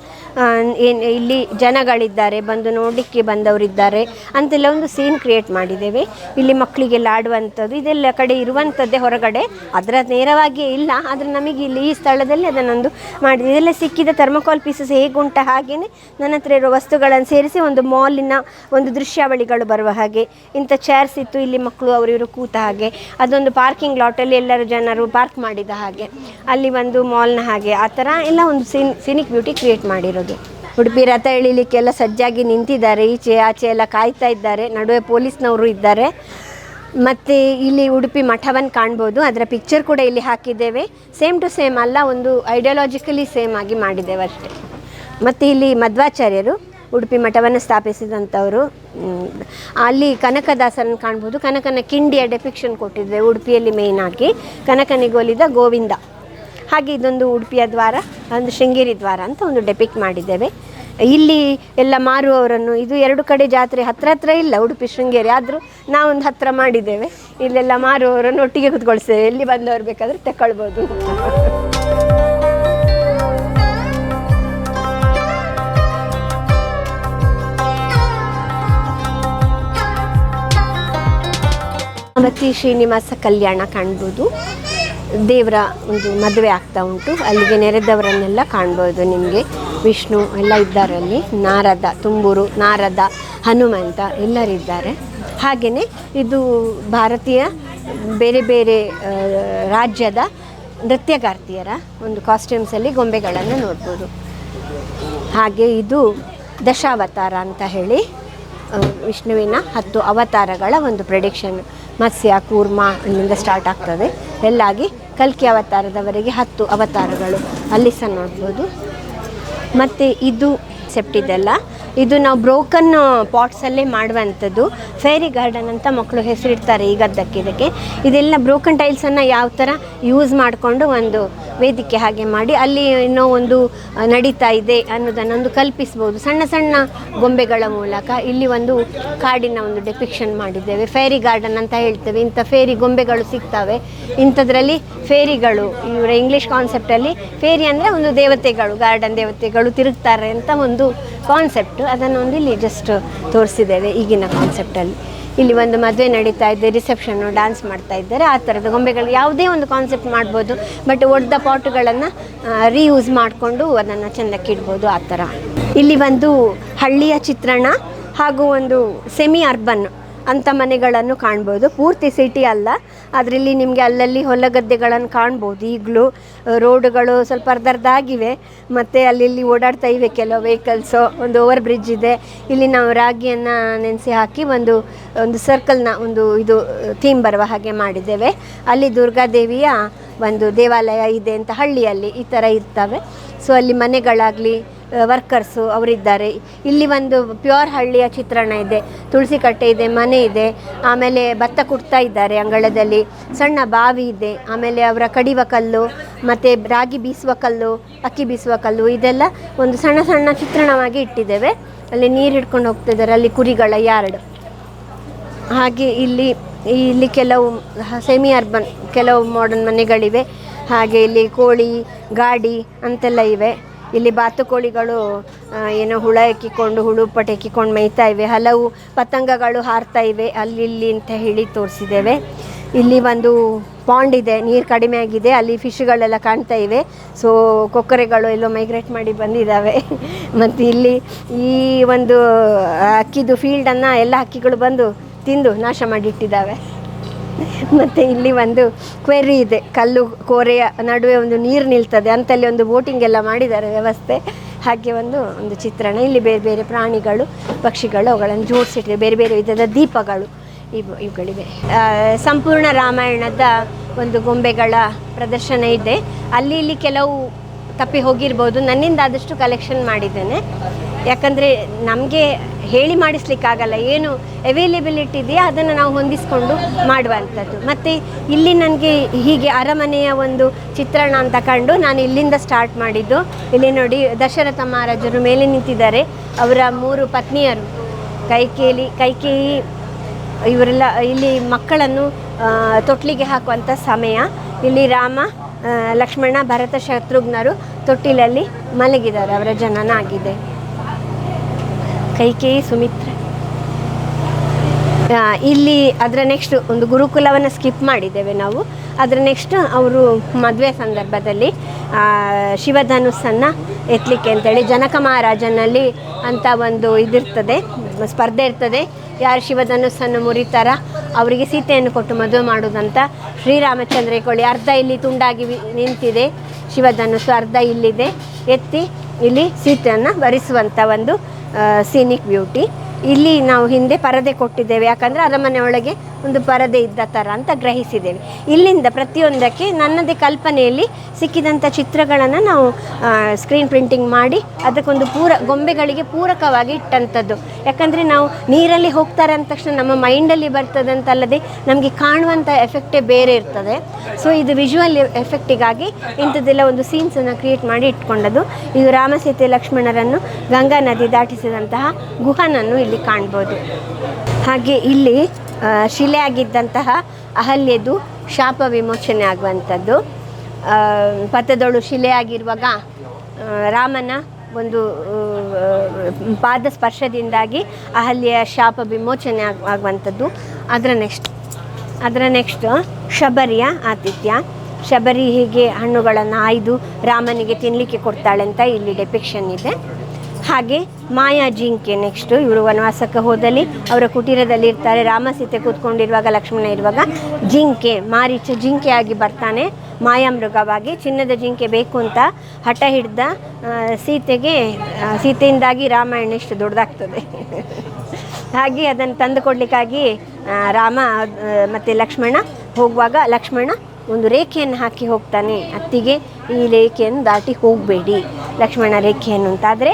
ಇಲ್ಲಿ ಜನಗಳಿದ್ದಾರೆ, ಬಂದು ನೋಡಲಿಕ್ಕೆ ಬಂದವರಿದ್ದಾರೆ ಅಂತೆಲ್ಲ ಒಂದು ಸೀನ್ ಕ್ರಿಯೇಟ್ ಮಾಡಿದ್ದೇವೆ. ಇಲ್ಲಿ ಮಕ್ಕಳಿಗೆಲ್ಲ ಆಡುವಂಥದ್ದು ಇದೆಲ್ಲ ಕಡೆ ಇರುವಂಥದ್ದೇ ಹೊರಗಡೆ, ಅದರ ನೇರವಾಗಿಯೇ ಇಲ್ಲ, ಆದರೆ ನಮಗೆ ಇಲ್ಲಿ ಈ ಸ್ಥಳದಲ್ಲಿ ಅದನ್ನೊಂದು ಮಾಡಿದೆ. ಇದೆಲ್ಲ ಸಿಕ್ಕಿದ ಥರ್ಮಕಾಲ್ ಪೀಸಸ್ ಹೇಗುಂಟ ಹಾಗೆಯೇ ನನ್ನ ಹತ್ರ ಇರೋ ವಸ್ತುಗಳನ್ನು ಸೇರಿಸಿ ಒಂದು ಮಾಲಿನ ಒಂದು ದೃಶ್ಯಾವಳಿಗಳು ಬರುವ ಹಾಗೆ ಇಂಥ ಚೇರ್ಸ್ ಇತ್ತು, ಇಲ್ಲಿ ಮಕ್ಕಳು ಅವರು ಕೂತ ಹಾಗೆ, ಅದೊಂದು ಪಾರ್ಕಿಂಗ್ ಲಾಟಲ್ಲಿ ಎಲ್ಲರೂ ಜನರು ಪಾರ್ಕ್ ಮಾಡಿದ ಹಾಗೆ, ಅಲ್ಲಿ ಒಂದು ಮಾಲ್ನ ಹಾಗೆ, ಆ ಥರ ಎಲ್ಲ ಒಂದು ಸಿನಿಕ್ ಬ್ಯೂಟಿ ಕ್ರಿಯೇಟ್ ಮಾಡಿರೋದು. ಉಡುಪಿ ರಥ ಎಳಿಲಿಕ್ಕೆಲ್ಲ ಸಜ್ಜಾಗಿ ನಿಂತಿದ್ದಾರೆ, ಈಚೆ ಆಚೆ ಎಲ್ಲ ಕಾಯ್ತಾ ಇದ್ದಾರೆ, ನಡುವೆ ಪೊಲೀಸ್ನವರು ಇದ್ದಾರೆ. ಮತ್ತು ಇಲ್ಲಿ ಉಡುಪಿ ಮಠವನ್ನು ಕಾಣ್ಬೋದು, ಅದರ ಪಿಕ್ಚರ್ ಕೂಡ ಇಲ್ಲಿ ಹಾಕಿದ್ದೇವೆ. ಸೇಮ್ ಟು ಸೇಮ್ ಅಲ್ಲ, ಒಂದು ಐಡಿಯಾಲಜಿಕಲಿ ಸೇಮ್ ಆಗಿ ಮಾಡಿದ್ದೇವೆ ಅಷ್ಟೇ. ಮತ್ತು ಇಲ್ಲಿ ಮಧ್ವಾಚಾರ್ಯರು ಉಡುಪಿ ಮಠವನ್ನು ಸ್ಥಾಪಿಸಿದಂಥವರು. ಅಲ್ಲಿ ಕನಕದಾಸರನ್ನು ಕಾಣ್ಬೋದು, ಕನಕನ ಕಿಂಡಿಯ ಡೆಪಿಕ್ಷನ್ ಕೊಟ್ಟಿದ್ದೇವೆ ಉಡುಪಿಯಲ್ಲಿ ಮೇಯ್ನಾಗಿ, ಕನಕನಿಗೊಲಿದ ಗೋವಿಂದ. ಹಾಗೆ ಇದೊಂದು ಉಡುಪಿಯ ದ್ವಾರ, ಒಂದು ಶೃಂಗೇರಿ ದ್ವಾರ ಅಂತ ಒಂದು ಡೆಪಿಕ್ಟ್ ಮಾಡಿದ್ದೇವೆ. ಇಲ್ಲಿ ಎಲ್ಲ ಮಾರುವವರನ್ನು, ಇದು 2 ಕಡೆ ಜಾತ್ರೆ ಹತ್ರ ಇಲ್ಲ ಉಡುಪಿ ಶೃಂಗೇರಿ, ಆದರೂ ನಾವೊಂದು ಹತ್ತಿರ ಮಾಡಿದ್ದೇವೆ. ಇಲ್ಲೆಲ್ಲ ಮಾರುವವರನ್ನು ಒಟ್ಟಿಗೆ ಕೂತ್ಕೊಳ್ಸ್ತೇವೆ, ಎಲ್ಲಿ ಬಂದವರು ಬೇಕಾದರೂ ತಗೊಳ್ಬೋದು. ಮತ್ತು ಶ್ರೀನಿವಾಸ ಕಲ್ಯಾಣ ಕಾಣ್ಬೋದು. ದೇವರ ಒಂದು ಮದುವೆ ಆಗ್ತಾ ಉಂಟು. ಅಲ್ಲಿಗೆ ನೆರೆದವರನ್ನೆಲ್ಲ ಕಾಣ್ಬೋದು ನಿಮಗೆ. ವಿಷ್ಣು ಎಲ್ಲ ಇದ್ದಾರೆ ಅಲ್ಲಿ, ನಾರದ, ತುಂಬೂರು ನಾರದ, ಹನುಮಂತ ಎಲ್ಲರಿದ್ದಾರೆ. ಹಾಗೆಯೇ ಇದು ಭಾರತೀಯ ಬೇರೆ ಬೇರೆ ರಾಜ್ಯದ ನೃತ್ಯಗಾರ್ತಿಯರ ಒಂದು ಕಾಸ್ಟ್ಯೂಮ್ಸಲ್ಲಿ ಗೊಂಬೆಗಳನ್ನು ನೋಡ್ಬೋದು. ಹಾಗೆ ಇದು ದಶಾವತಾರ ಅಂತ ಹೇಳಿ ವಿಷ್ಣುವಿನ 10 ಅವತಾರಗಳ ಒಂದು ಪ್ರೆಡಿಕ್ಷನ್. ಮತ್ಸ್ಯ, ಕೂರ್ಮ ಅಲ್ಲಿಂದ ಸ್ಟಾರ್ಟ್ ಆಗ್ತದೆ ಎಲ್ಲಾಗಿ ಕಲ್ಕಿ ಅವತಾರದವರೆಗೆ 10 ಅವತಾರಗಳು ಅಲ್ಲಿ ಸಹ ನೋಡ್ಬೋದು. ಮತ್ತು ಇದು ಸೆಪ್ಟಿದೆಲ್ಲ ಇದು ನಾವು ಬ್ರೋಕನ್ ಪಾಟ್ಸಲ್ಲೇ ಮಾಡುವಂಥದ್ದು. ಫೇರಿ ಗಾರ್ಡನ್ ಅಂತ ಮಕ್ಕಳು ಹೆಸರಿಡ್ತಾರೆ ಈ ಗದ್ದಕ್ಕೆ. ಇದೆಲ್ಲ ಬ್ರೋಕನ್ ಟೈಲ್ಸನ್ನು ಯಾವ ಥರ ಯೂಸ್ ಮಾಡಿಕೊಂಡು ಒಂದು ವೇದಿಕೆ ಹಾಗೆ ಮಾಡಿ ಅಲ್ಲಿ ಏನೋ ಒಂದು ನಡೀತಾ ಇದೆ ಅನ್ನೋದನ್ನೊಂದು ಕಲ್ಪಿಸ್ಬೋದು ಸಣ್ಣ ಸಣ್ಣ ಗೊಂಬೆಗಳ ಮೂಲಕ. ಇಲ್ಲಿ ಒಂದು ಕಾಡಿನ ಒಂದು ಡೆಪಿಕ್ಷನ್ ಮಾಡಿದ್ದೇವೆ. ಫೇರಿ ಗಾರ್ಡನ್ ಅಂತ ಹೇಳ್ತೇವೆ. ಇಂಥ ಫೇರಿ ಗೊಂಬೆಗಳು ಸಿಗ್ತವೆ. ಇಂಥದ್ರಲ್ಲಿ ಫೇರಿಗಳು, ಇವರ ಇಂಗ್ಲೀಷ್ ಕಾನ್ಸೆಪ್ಟಲ್ಲಿ ಫೇರಿ ಅಂದರೆ ಒಂದು ದೇವತೆಗಳು, ಗಾರ್ಡನ್ ದೇವತೆಗಳು ತಿರುಗ್ತಾರೆ ಅಂತ ಒಂದು ಕಾನ್ಸೆಪ್ಟು. ಅದನ್ನು ಒಂದು ಇಲ್ಲಿ ಜಸ್ಟ್ ತೋರಿಸಿದ್ದೇವೆ ಈಗಿನ ಕಾನ್ಸೆಪ್ಟಲ್ಲಿ. ಇಲ್ಲಿ ಒಂದು ಮದುವೆ ನಡೀತಾ ಇದೆ, ರಿಸೆಪ್ಷನ್ನು, ಡ್ಯಾನ್ಸ್ ಮಾಡ್ತಾ ಇದ್ದಾರೆ. ಆ ಥರದ ಗೊಂಬೆಗಳು ಯಾವುದೇ ಒಂದು ಕಾನ್ಸೆಪ್ಟ್ ಮಾಡ್ಬೋದು. ಬಟ್ ಒಡೆದ ಪಾಟುಗಳನ್ನು ರೀಯೂಸ್ ಮಾಡಿಕೊಂಡು ಅದನ್ನು ಚೆಂದಕ್ಕೆ ಇಡ್ಬೋದು ಆ ಥರ. ಇಲ್ಲಿ ಒಂದು ಹಳ್ಳಿಯ ಚಿತ್ರಣ ಹಾಗೂ ಒಂದು ಸೆಮಿ ಅರ್ಬನ್ ಅಂಥ ಮನೆಗಳನ್ನು ಕಾಣ್ಬೋದು. ಪೂರ್ತಿ ಸಿಟಿ ಅಲ್ಲ, ಅದರಲ್ಲಿ ನಿಮಗೆ ಅಲ್ಲಲ್ಲಿ ಹೊಲಗದ್ದೆಗಳನ್ನು ಕಾಣ್ಬೋದು. ಈಗಲೂ ರೋಡುಗಳು ಸ್ವಲ್ಪ ಅರ್ಧ ಆಗಿವೆ, ಮತ್ತು ಅಲ್ಲಿ ಓಡಾಡ್ತಾ ಇವೆ ಕೆಲವು ವೆಹಿಕಲ್ಸು. ಒಂದು ಓವರ್ ಬ್ರಿಡ್ಜ್ ಇದೆ. ಇಲ್ಲಿ ನಾವು ರಾಗಿಯನ್ನು ನೆನೆಸಿ ಹಾಕಿ ಒಂದು ಸರ್ಕಲ್ನ ಒಂದು ಇದು ಥೀಮ್ ಬರುವ ಹಾಗೆ ಮಾಡಿದ್ದೇವೆ. ಅಲ್ಲಿ ದುರ್ಗಾದೇವಿಯ ಒಂದು ದೇವಾಲಯ ಇದೆ ಅಂತ ಹಳ್ಳಿಯಲ್ಲಿ ಈ ಥರ ಇರ್ತವೆ. ಸೊ ಅಲ್ಲಿ ಮನೆಗಳಾಗಲಿ ವರ್ಕರ್ಸು ಅವರಿದ್ದಾರೆ. ಇಲ್ಲಿ ಒಂದು ಪ್ಯೂರ್ ಹಳ್ಳಿಯ ಚಿತ್ರಣ ಇದೆ. ತುಳಸಿ ಕಟ್ಟೆ ಇದೆ, ಮನೆ ಇದೆ, ಆಮೇಲೆ ಭತ್ತ ಕುಟ್ತಾ ಇದ್ದಾರೆ ಅಂಗಳದಲ್ಲಿ, ಸಣ್ಣ ಬಾವಿ ಇದೆ, ಆಮೇಲೆ ಅವರ ಕಡಿವ ಕಲ್ಲು ಮತ್ತು ರಾಗಿ ಬೀಸುವ ಕಲ್ಲು, ಅಕ್ಕಿ ಬೀಸುವ ಕಲ್ಲು, ಇದೆಲ್ಲ ಒಂದು ಸಣ್ಣ ಸಣ್ಣ ಚಿತ್ರಣವಾಗಿ ಇಟ್ಟಿದ್ದೇವೆ. ಅಲ್ಲಿ ನೀರು ಹಿಡ್ಕೊಂಡು ಹೋಗ್ತಿದ್ದಾರೆ, ಅಲ್ಲಿ ಕುರಿಗಳ ಯಾರ್ಡ್. ಹಾಗೆ ಇಲ್ಲಿ ಕೆಲವು ಸೆಮಿ ಅರ್ಬನ್ ಕೆಲವು ಮಾಡರ್ನ್ ಮನೆಗಳಿವೆ. ಹಾಗೆ ಇಲ್ಲಿ ಕೋಳಿ, ಗಾಡಿ ಅಂತೆಲ್ಲ ಇವೆ. ಇಲ್ಲಿ ಬಾತುಕೋಳಿಗಳು ಏನೋ ಹುಳು ಉಪ್ಪಟೆ ಎಕ್ಕಿಕೊಂಡು ಮೇಯ್ತಾ ಇವೆ. ಹಲವು ಪತಂಗಗಳು ಹಾರ್ತಾ ಇವೆ ಅಲ್ಲಿ ಅಂತ ಹೇಳಿ ತೋರಿಸಿದ್ದೇವೆ. ಇಲ್ಲಿ ಒಂದು ಪಾಂಡ್ ಇದೆ, ನೀರು ಕಡಿಮೆ ಆಗಿದೆ, ಅಲ್ಲಿ ಫಿಶ್ಗಳೆಲ್ಲ ಕಾಣ್ತಾ ಇವೆ. ಸೊ ಕೊಕ್ಕರೆಗಳು ಎಲ್ಲೋ ಮೈಗ್ರೇಟ್ ಮಾಡಿ ಬಂದಿದ್ದಾವೆ. ಮತ್ತು ಇಲ್ಲಿ ಈ ಒಂದು ಅಕ್ಕಿದು ಫೀಲ್ಡನ್ನು ಎಲ್ಲ ಹಕ್ಕಿಗಳು ಬಂದು ತಿಂದು ನಾಶ ಮಾಡಿಟ್ಟಿದ್ದಾವೆ. ಮತ್ತು ಇಲ್ಲಿ ಒಂದು ಕ್ವೆರಿ ಇದೆ, ಕಲ್ಲು ಕೋರೆಯ ನಡುವೆ ಒಂದು ನೀರು ನಿಲ್ತದೆ ಅಂತಲ್ಲಿ ಒಂದು ಬೋಟಿಂಗ್ ಎಲ್ಲ ಮಾಡಿದ್ದಾರೆ ವ್ಯವಸ್ಥೆ. ಹಾಗೆ ಒಂದು ಚಿತ್ರಣ. ಇಲ್ಲಿ ಬೇರೆ ಬೇರೆ ಪ್ರಾಣಿಗಳು, ಪಕ್ಷಿಗಳು, ಅವುಗಳನ್ನು ಜೋಡಿಸಿಟ್ಟಿದೆ. ಬೇರೆ ಬೇರೆ ವಿಧದ ದೀಪಗಳು ಇವುಗಳಿವೆ. ಸಂಪೂರ್ಣ ರಾಮಾಯಣದ ಒಂದು ಗೊಂಬೆಗಳ ಪ್ರದರ್ಶನ ಇದೆ. ಇಲ್ಲಿ ಕೆಲವು ತಪ್ಪಿ ಹೋಗಿರ್ಬೋದು. ನನ್ನಿಂದ ಆದಷ್ಟು ಕಲೆಕ್ಷನ್ ಮಾಡಿದ್ದೇನೆ. ಯಾಕಂದರೆ ನಮಗೆ ಹೇಳಿ ಮಾಡಿಸ್ಲಿಕ್ಕಾಗಲ್ಲ, ಏನು ಅವೈಲೇಬಿಲಿಟಿ ಇದೆಯಾ ಅದನ್ನು ನಾವು ಹೊಂದಿಸ್ಕೊಂಡು ಮಾಡುವಂಥದ್ದು. ಮತ್ತು ಇಲ್ಲಿ ನನಗೆ ಹೀಗೆ ಅರಮನೆಯ ಒಂದು ಚಿತ್ರಣ ಅಂತ ಕಂಡು ನಾನು ಇಲ್ಲಿಂದ ಸ್ಟಾರ್ಟ್ ಮಾಡಿದ್ದು. ಇಲ್ಲಿ ನೋಡಿ ದಶರಥ ಮಹಾರಾಜರು ಮೇಲೆ ನಿಂತಿದ್ದಾರೆ. ಅವರ 3 ಪತ್ನಿಯರು ಕೈಕೇಯಿ ಇವರೆಲ್ಲ ಇಲ್ಲಿ ಮಕ್ಕಳನ್ನು ತೊಟ್ಲಿಗೆ ಹಾಕುವಂಥ ಸಮಯ. ಇಲ್ಲಿ ರಾಮ, ಲಕ್ಷ್ಮಣ, ಭರತ, ಶತ್ರುಘ್ನರು ತೊಟ್ಟಿಲಲ್ಲಿ ಮಲಗಿದ್ದಾರೆ, ಅವರ ಜನನ ಆಗಿದೆ. ಕೈಕೇಯಿ, ಸುಮಿತ್ರೆ. ಇಲ್ಲಿ ಅದರ ನೆಕ್ಸ್ಟ್ ಒಂದು ಗುರುಕುಲವನ್ನು ಸ್ಕಿಪ್ ಮಾಡಿದ್ದೇವೆ ನಾವು. ಅದರ ನೆಕ್ಸ್ಟ್ ಅವರು ಮದುವೆ ಸಂದರ್ಭದಲ್ಲಿ ಶಿವಧನುಸ್ಸನ್ನು ಎತ್ತಲಿಕ್ಕೆ ಅಂತೇಳಿ ಜನಕ ಮಹಾರಾಜನಲ್ಲಿ ಅಂತ ಒಂದು ಇದಿರ್ತದೆ, ಸ್ಪರ್ಧೆ ಇರ್ತದೆ. ಯಾರು ಶಿವಧನುಸ್ಸನ್ನು ಮುರಿತಾರ ಅವರಿಗೆ ಸೀತೆಯನ್ನು ಕೊಟ್ಟು ಮದುವೆ ಮಾಡೋದಂತ. ಶ್ರೀರಾಮಚಂದ್ರ ಕೊಳ್ಳಿ ಅರ್ಧ ಇಲ್ಲಿ ತುಂಡಾಗಿ ನಿಂತಿದೆ ಶಿವಧನುಸ್ಸು, ಅರ್ಧ ಇಲ್ಲಿದೆ. ಎತ್ತಿ ಇಲ್ಲಿ ಸೀತೆಯನ್ನು ಬರಿಸುವಂಥ ಒಂದು ಸೀನಿಕ್ ಬ್ಯೂಟಿ. ಇಲ್ಲಿ ನಾವು ಹಿಂದೆ ಪರದೆ ಕೊಟ್ಟಿದ್ದೇವೆ, ಯಾಕಂದರೆ ಅರಮನೆ ಒಳಗೆ ಒಂದು ಪರದೆ ಇದ್ದ ಥರ ಅಂತ ಗ್ರಹಿಸಿದ್ದೇವೆ. ಇಲ್ಲಿಂದ ಪ್ರತಿಯೊಂದಕ್ಕೆ ನನ್ನದೇ ಕಲ್ಪನೆಯಲ್ಲಿ ಸಿಕ್ಕಿದಂಥ ಚಿತ್ರಗಳನ್ನು ನಾವು ಸ್ಕ್ರೀನ್ ಪ್ರಿಂಟಿಂಗ್ ಮಾಡಿ ಅದಕ್ಕೊಂದು ಗೊಂಬೆಗಳಿಗೆ ಪೂರಕವಾಗಿ ಇಟ್ಟಂಥದ್ದು. ಯಾಕಂದರೆ ನಾವು ನೀರಲ್ಲಿ ಹೋಗ್ತಾರೆ ಅಂದ ತಕ್ಷಣ ನಮ್ಮ ಮೈಂಡಲ್ಲಿ ಬರ್ತದೆ ಅಂತಲ್ಲದೆ ನಮಗೆ ಕಾಣುವಂಥ ಎಫೆಕ್ಟೇ ಬೇರೆ ಇರ್ತದೆ. ಸೊ ಇದು ವಿಜುವಲ್ ಎಫೆಕ್ಟಿಗಾಗಿ ಇಂಥದ್ದೆಲ್ಲ ಒಂದು ಸೀನ್ಸನ್ನು ಕ್ರಿಯೇಟ್ ಮಾಡಿ ಇಟ್ಕೊಂಡದ್ದು. ಇದು ರಾಮಸೀತೆ ಲಕ್ಷ್ಮಣರನ್ನು ಗಂಗಾ ನದಿ ದಾಟಿಸಿದಂತಹ ಗುಹನನ್ನು ಇಲ್ಲಿ ಕಾಣ್ಬೋದು. ಹಾಗೆ ಇಲ್ಲಿ ಶಿಲೆ ಆಗಿದ್ದಂತಹ ಅಹಲ್ಯದು ಶಾಪ ವಿಮೋಚನೆ ಆಗುವಂಥದ್ದು. ಪಥದೊಳು ಶಿಲೆ ಆಗಿರುವಾಗ ರಾಮನ ಒಂದು ಪಾದ ಸ್ಪರ್ಶದಿಂದಾಗಿ ಅಹಲ್ಯೆಯ ಶಾಪ ವಿಮೋಚನೆ ಆಗುವಂಥದ್ದು. ಅದರ ನೆಕ್ಸ್ಟ್ ಶಬರಿಯ ಆತಿಥ್ಯ. ಶಬರಿ ಹೀಗೆ ಹಣ್ಣುಗಳನ್ನು ಆಯ್ದು ರಾಮನಿಗೆ ತಿನ್ನಲಿಕ್ಕೆ ಕೊಡ್ತಾಳೆ ಅಂತ ಇಲ್ಲಿ ಡೆಪಿಕ್ಷನ್ ಇದೆ. ಹಾಗೆ ಮಾಯಾ ಜಿಂಕೆ ನೆಕ್ಸ್ಟು, ಇವರು ವನವಾಸಕ್ಕೆ ಹೋದಲ್ಲಿ ಅವರ ಕುಟೀರದಲ್ಲಿ ಇರ್ತಾರೆ. ರಾಮ ಸೀತೆ ಕೂತ್ಕೊಂಡಿರುವಾಗ, ಲಕ್ಷ್ಮಣ ಇರುವಾಗ ಜಿಂಕೆ ಮಾರೀಚ ಜಿಂಕೆಯಾಗಿ ಬರ್ತಾನೆ, ಮಾಯಾ ಮೃಗವಾಗಿ. ಚಿನ್ನದ ಜಿಂಕೆ ಬೇಕು ಅಂತ ಹಠ ಹಿಡ್ದ ಸೀತೆಯಿಂದಾಗಿ ರಾಮಾಯಣ ಇಷ್ಟು ದೊಡ್ಡದಾಗ್ತದೆ. ಹಾಗೆ ಅದನ್ನು ತಂದು ಕೊಡಲಿಕ್ಕಾಗಿ ರಾಮ ಮತ್ತು ಲಕ್ಷ್ಮಣ ಹೋಗುವಾಗ ಲಕ್ಷ್ಮಣ ಒಂದು ರೇಖೆಯನ್ನು ಹಾಕಿ ಹೋಗ್ತಾನೆ, ಅತ್ತಿಗೆ ಈ ರೇಖೆಯನ್ನು ದಾಟಿ ಹೋಗಬೇಡಿ ಲಕ್ಷ್ಮಣ ರೇಖೆಯನ್ನು ಅಂತ. ಆದರೆ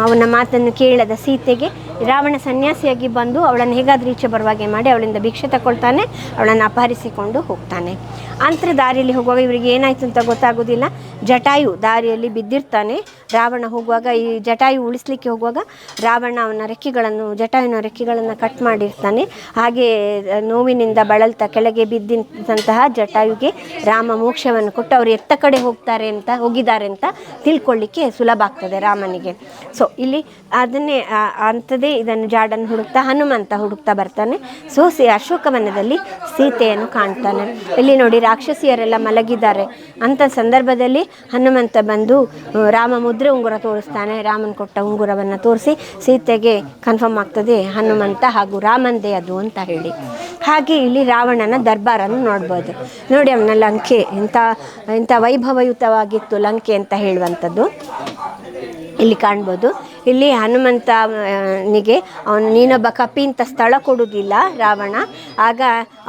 ಅವನ ಮಾತನ್ನು ಕೇಳದ ಸೀತೆಗೆ ರಾವಣ ಸನ್ಯಾಸಿಯಾಗಿ ಬಂದು ಅವಳನ್ನು ಹೇಗಾದರೂ ಈಚೆ ಬರುವಾಗೆ ಮಾಡಿ ಅವಳಿಂದ ಭಿಕ್ಷೆ ತಗೊಳ್ತಾನೆ, ಅವಳನ್ನು ಅಪಹರಿಸಿಕೊಂಡು ಹೋಗ್ತಾನೆ. ಅಂತರ ದಾರಿಯಲ್ಲಿ ಹೋಗುವಾಗ ಇವರಿಗೆ ಏನಾಯಿತು ಅಂತ ಗೊತ್ತಾಗೋದಿಲ್ಲ. ಜಟಾಯು ದಾರಿಯಲ್ಲಿ ಬಿದ್ದಿರ್ತಾನೆ. ರಾವಣ ಹೋಗುವಾಗ, ಈ ಜಟಾಯು ಉಳಿಸ್ಲಿಕ್ಕೆ ಹೋಗುವಾಗ ರಾವಣ ಜಟಾಯುವಿನ ರೆಕ್ಕೆಗಳನ್ನು ಕಟ್ ಮಾಡಿರ್ತಾನೆ. ಹಾಗೆ ನೋವಿನಿಂದ ಬಳಲ್ತಾ ಕೆಳಗೆ ಬಿದ್ದಂತಹ ಜಟಾಯುಗೆ ರಾಮ ಮೋಕ್ಷವನ್ನು ಕೊಟ್ಟು ಅವರು ಎತ್ತ ಕಡೆ ಹೋಗಿದ್ದಾರೆ ಅಂತ ತಿಳ್ಕೊಳ್ಳಿಕ್ಕೆ ಸುಲಭ ಆಗ್ತದೆ ರಾಮನಿಗೆ. ಸೊ ಇಲ್ಲಿ ಅದನ್ನೇ ಅಂಥದ್ದೇ ಇದನ್ನು ಜಾಡನ್ನು ಹನುಮಂತ ಹುಡುಕ್ತಾ ಬರ್ತಾನೆ. ಸೊ ಅಶೋಕವನದಲ್ಲಿ ಸೀತೆಯನ್ನು ಕಾಣ್ತಾನೆ. ಇಲ್ಲಿ ನೋಡಿ ರಾಕ್ಷಸಿಯರೆಲ್ಲ ಮಲಗಿದ್ದಾರೆ. ಅಂಥ ಸಂದರ್ಭದಲ್ಲಿ ಹನುಮಂತ ಬಂದು ರಾಮ ಮುದ್ರೆ ಉಂಗುರ ತೋರಿಸ್ತಾನೆ. ರಾಮನ ಕೊಟ್ಟ ಉಂಗುರವನ್ನು ತೋರಿಸಿ ಸೀತೆಗೆ ಕನ್ಫರ್ಮ್ ಆಗ್ತದೆ ಹನುಮಂತ ಹಾಗೂ ರಾಮಂದೇ ಅದು ಅಂತ ಹೇಳಿ. ಹಾಗೆ ಇಲ್ಲಿ ರಾವಣನ ದರ್ಬಾರನ್ನು ನೋಡ್ಬೋದು. ನೋಡಿ ಅವನ ಲಂಕೆ ಇಂಥ ವೈಭವಯುತವಾಗಿತ್ತು ಲಂಕೆ ಅಂತ ಹೇಳುವಂಥದ್ದು ಇಲ್ಲಿ ಕಾಣ್ಬೋದು. ಇಲ್ಲಿ ಹನುಮಂತನಿಗೆ ನೀನೊಬ್ಬ ಕಪಿ ಅಂತ ಸ್ಥಳ ಕೊಡುವುದಿಲ್ಲ ರಾವಣ. ಆಗ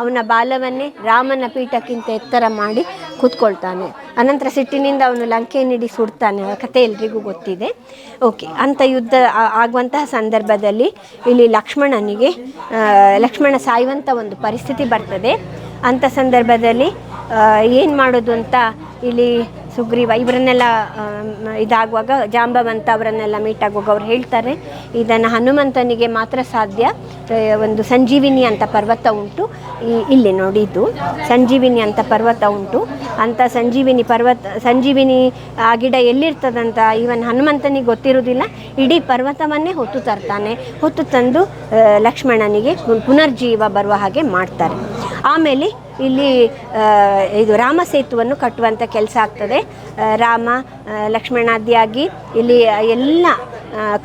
ಅವನ ಬಾಲವನ್ನೇ ರಾಮನ ಪೀಠಕ್ಕಿಂತ ಎತ್ತರ ಮಾಡಿ ಕೂತ್ಕೊಳ್ತಾನೆ. ಅನಂತರ ಸಿಟ್ಟಿನಿಂದ ಅವನು ಲಂಕೆಯನ್ನಿಡಿ ಸುಡ್ತಾನೆ. ಆ ಕಥೆ ಎಲ್ರಿಗೂ ಗೊತ್ತಿದೆ. ಓಕೆ, ಅಂಥ ಯುದ್ಧ ಆಗುವಂತಹ ಸಂದರ್ಭದಲ್ಲಿ ಇಲ್ಲಿ ಲಕ್ಷ್ಮಣ ಸಾಯುವಂಥ ಒಂದು ಪರಿಸ್ಥಿತಿ ಬರ್ತದೆ. ಅಂಥ ಸಂದರ್ಭದಲ್ಲಿ ಏನು ಮಾಡೋದು ಅಂತ ಇಲ್ಲಿ ಸುಗ್ರೀವ ಇವರನ್ನೆಲ್ಲ ಇದಾಗುವಾಗ ಜಾಂಬವಂತ ಅವರನ್ನೆಲ್ಲ ಮೀಟ್ ಆಗುವಾಗ ಅವ್ರು ಹೇಳ್ತಾರೆ, ಇದನ್ನು ಹನುಮಂತನಿಗೆ ಮಾತ್ರ ಸಾಧ್ಯ. ಒಂದು ಸಂಜೀವಿನಿ ಅಂತ ಪರ್ವತ ಉಂಟು, ಇಲ್ಲಿ ನೋಡಿ ಇದು ಸಂಜೀವಿನಿ ಅಂತ ಪರ್ವತ ಉಂಟು. ಅಂಥ ಸಂಜೀವಿನಿ ಆ ಗಿಡ ಎಲ್ಲಿರ್ತದಂತ ಇವನ್ ಹನುಮಂತನಿಗೆ ಗೊತ್ತಿರೋದಿಲ್ಲ. ಇಡೀ ಪರ್ವತವನ್ನೇ ಹೊತ್ತು ತರ್ತಾನೆ. ಹೊತ್ತು ತಂದು ಲಕ್ಷ್ಮಣನಿಗೆ ಪುನರ್ಜೀವ ಬರುವ ಹಾಗೆ ಮಾಡ್ತಾರೆ. ಆಮೇಲೆ ಇಲ್ಲಿ ಇದು ರಾಮ ಸೇತುವನ್ನು ಕಟ್ಟುವಂಥ ಕೆಲಸ ಆಗ್ತದೆ. ರಾಮ ಲಕ್ಷ್ಮಣಾದಿಯಾಗಿ ಇಲ್ಲಿ ಎಲ್ಲ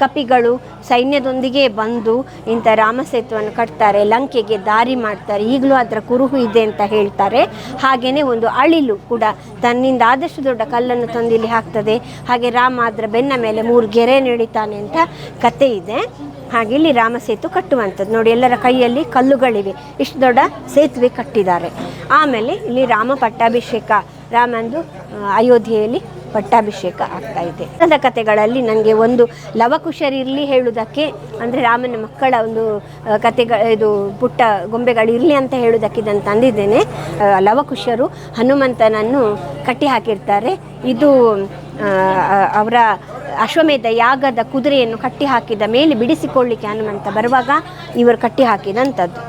ಕಪಿಗಳು ಸೈನ್ಯದೊಂದಿಗೆ ಬಂದು ಇಂಥ ರಾಮ ಸೇತುವನ್ನು ಕಟ್ತಾರೆ, ಲಂಕೆಗೆ ದಾರಿ ಮಾಡ್ತಾರೆ. ಈಗಲೂ ಅದರ ಕುರುಹು ಇದೆ ಅಂತ ಹೇಳ್ತಾರೆ. ಹಾಗೆಯೇ ಒಂದು ಅಳಿಲು ಕೂಡ ತನ್ನಿಂದ ಆದಷ್ಟು ದೊಡ್ಡ ಕಲ್ಲನ್ನು ತಂದು ಇಲ್ಲಿ ಹಾಕ್ತದೆ. ಹಾಗೆ ರಾಮ ಅದರ ಬೆನ್ನ ಮೇಲೆ 3 ಗೆರೆ ನೀಡಿತಾನೆ ಅಂತ ಕತೆ ಇದೆ. ಹಾಗೆ ಇಲ್ಲಿ ರಾಮ ಸೇತು ಕಟ್ಟುವಂಥದ್ದು ನೋಡಿ, ಎಲ್ಲರ ಕೈಯಲ್ಲಿ ಕಲ್ಲುಗಳಿವೆ. ಇಷ್ಟು ದೊಡ್ಡ ಸೇತುವೆ ಕಟ್ಟಿದ್ದಾರೆ. ಆಮೇಲೆ ಇಲ್ಲಿ ರಾಮ ಪಟ್ಟಾಭಿಷೇಕ, ರಾಮಂದು ಅಯೋಧ್ಯೆಯಲ್ಲಿ ಪಟ್ಟಾಭಿಷೇಕ ಆಗ್ತಾ ಇದೆ. ಕಥದ ಕಥೆಗಳಲ್ಲಿ ನನಗೆ ಒಂದು ಲವಕುಶರಿರಲಿ ಹೇಳುವುದಕ್ಕೆ, ಅಂದರೆ ರಾಮನ ಮಕ್ಕಳ ಒಂದು ಇದು ಪುಟ್ಟ ಗೊಂಬೆಗಳಿರಲಿ ಅಂತ ಹೇಳುವುದಕ್ಕೆ ಇದನ್ನು ತಂದಿದ್ದೇನೆ. ಲವಕುಶರು ಹನುಮಂತನನ್ನು ಕಟ್ಟಿ ಹಾಕಿರ್ತಾರೆ. ಇದು ಅವರ ಅಶ್ವಮೇಧ ಯಾಗದ ಕುದುರೆಯನ್ನು ಕಟ್ಟಿ ಹಾಕಿದ ಮೇಲೆ ಬಿಡಿಸಿಕೊಳ್ಳಿಕ್ಕೆ ಹನುಮಂತ ಬರುವಾಗ ಇವರು ಕಟ್ಟಿ ಹಾಕಿದಂಥದ್ದು.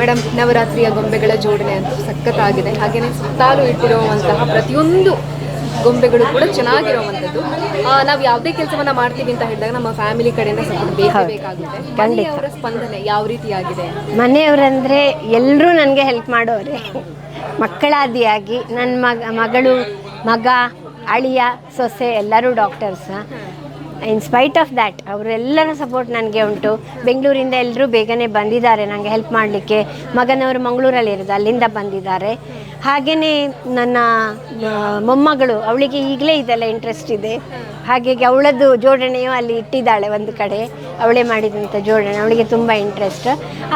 ಮೇಡಮ್, ನವರಾತ್ರಿಯ ಗೊಂಬೆಗಳ ಜೋಡಣೆ ಅಂತೂ ಸಖತ್ತಾಗಿದೆ. ಹಾಗೆಯೇ ಸುತ್ತಾಲು ಇಟ್ಟಿರುವಂತಹ ಪ್ರತಿಯೊಂದು ಗೊಂಬೆಗಳು ಕೂಡ ಚೆನ್ನಾಗಿರುವಂಥದ್ದು. ನಾವು ಯಾವುದೇ ಕೆಲಸವನ್ನ ಮಾಡ್ತೀವಿ ಅಂತ ಹೇಳಿದಾಗ ನಮ್ಮ ಫ್ಯಾಮಿಲಿ ಕಡೆಯಿಂದ ಸಪೋರ್ಟ್ ಬೇಕಾಗುತ್ತೆ. ಮನೆಯವರ ಸ್ಪಂದನೆ ಯಾವ ರೀತಿಯಾಗಿದೆ? ಮನೆಯವರಂದರೆ ಎಲ್ಲರೂ ನನಗೆ ಹೆಲ್ಪ್ ಮಾಡೋರೆ. ಮಕ್ಕಳಾದಿಯಾಗಿ ನನ್ನ ಮಗ, ಅಳಿಯ, ಸೊಸೆ ಎಲ್ಲರೂ doctors. In spite of that ಅವರೆಲ್ಲರ ಸಪೋರ್ಟ್ ನನಗೆ ಉಂಟು. ಬೆಂಗಳೂರಿಂದ ಎಲ್ಲರೂ ಬೇಗನೆ ಬಂದಿದ್ದಾರೆ ನನಗೆ ಹೆಲ್ಪ್ ಮಾಡಲಿಕ್ಕೆ. ಮಗನವರು ಮಂಗಳೂರಲ್ಲಿರೋದು, ಅಲ್ಲಿಂದ ಬಂದಿದ್ದಾರೆ. ಹಾಗೆಯೇ ನನ್ನ ಮೊಮ್ಮಗಳು, ಅವಳಿಗೆ ಈಗಲೇ ಇದೆಲ್ಲ ಇಂಟ್ರೆಸ್ಟ್ ಇದೆ. ಹಾಗಾಗಿ ಅವಳದ್ದು ಜೋಡಣೆಯು ಅಲ್ಲಿ ಇಟ್ಟಿದ್ದಾಳೆ ಒಂದು ಕಡೆ, ಅವಳೇ ಮಾಡಿದಂಥ ಜೋಡಣೆ, ಅವಳಿಗೆ ತುಂಬ ಇಂಟ್ರೆಸ್ಟ್.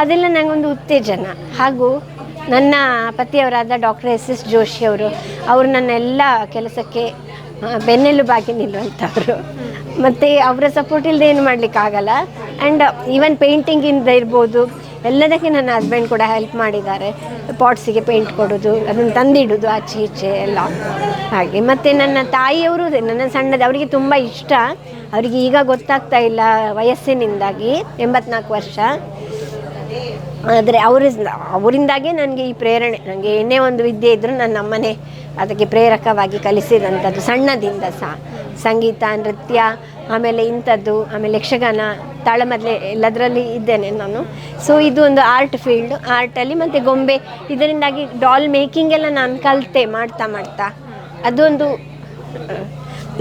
ಅದೆಲ್ಲ ನನಗೊಂದು ಉತ್ತೇಜನ. ಹಾಗೂ ನನ್ನ ಪತಿಯವರಾದ ಡಾಕ್ಟರ್ ಎಸ್ ಜೋಶಿ ಅವರು ನನ್ನ ಎಲ್ಲ ಕೆಲಸಕ್ಕೆ ಬೆನ್ನೆಲುಬಾಗಿ ನಿಲ್ಲುವಂಥವ್ರು. ಮತ್ತು ಅವರ ಸಪೋರ್ಟ್ ಇಲ್ಲದೆ ಏನು ಮಾಡಲಿಕ್ಕಾಗಲ್ಲ. ಆ್ಯಂಡ್ ಈವನ್ ಪೇಂಟಿಂಗಿಂದ ಇರ್ಬೋದು, ಎಲ್ಲದಕ್ಕೆ ನನ್ನ ಹಸ್ಬೆಂಡ್ ಕೂಡ ಹೆಲ್ಪ್ ಮಾಡಿದ್ದಾರೆ. ಪಾಟ್ಸಿಗೆ ಪೇಂಟ್ ಕೊಡೋದು, ಅದನ್ನು ತಂದಿಡೋದು ಆಚೆ ಈಚೆ ಎಲ್ಲ ಹಾಗೆ. ಮತ್ತು ನನ್ನ ತಾಯಿಯವರು ನನ್ನ ಸಣ್ಣದು, ಅವರಿಗೆ ತುಂಬ ಇಷ್ಟ. ಅವರಿಗೆ ಈಗ ಗೊತ್ತಾಗ್ತಾ ಇಲ್ಲ ವಯಸ್ಸಿನಿಂದಾಗಿ, 84 ವರ್ಷ. ಆದರೆ ಅವರಿಂದಾಗೆ ನನಗೆ ಈ ಪ್ರೇರಣೆ. ನನಗೆ ಏನೇ ಒಂದು ವಿದ್ಯೆ ಇದ್ದರೂ ನನ್ನ ಅಮ್ಮನೇ ಅದಕ್ಕೆ ಪ್ರೇರಕವಾಗಿ ಕಲಿಸಿದಂಥದ್ದು ಸಣ್ಣದಿಂದ ಸಹ. ಸಂಗೀತ, ನೃತ್ಯ, ಆಮೇಲೆ ಇಂಥದ್ದು, ಆಮೇಲೆ ಯಕ್ಷಗಾನ, ತಾಳಮದ್ದಲೆ ಎಲ್ಲದರಲ್ಲಿ ಇದ್ದೇನೆ ನಾನು. ಸೊ ಇದು ಒಂದು ಆರ್ಟ್ ಫೀಲ್ಡು. ಆರ್ಟಲ್ಲಿ ಮತ್ತು ಗೊಂಬೆ, ಇದರಿಂದಾಗಿ ಡಾಲ್ ಮೇಕಿಂಗ್ ಎಲ್ಲ ನಾನು ಕಲಿತೆ ಮಾಡ್ತಾ ಅದೊಂದು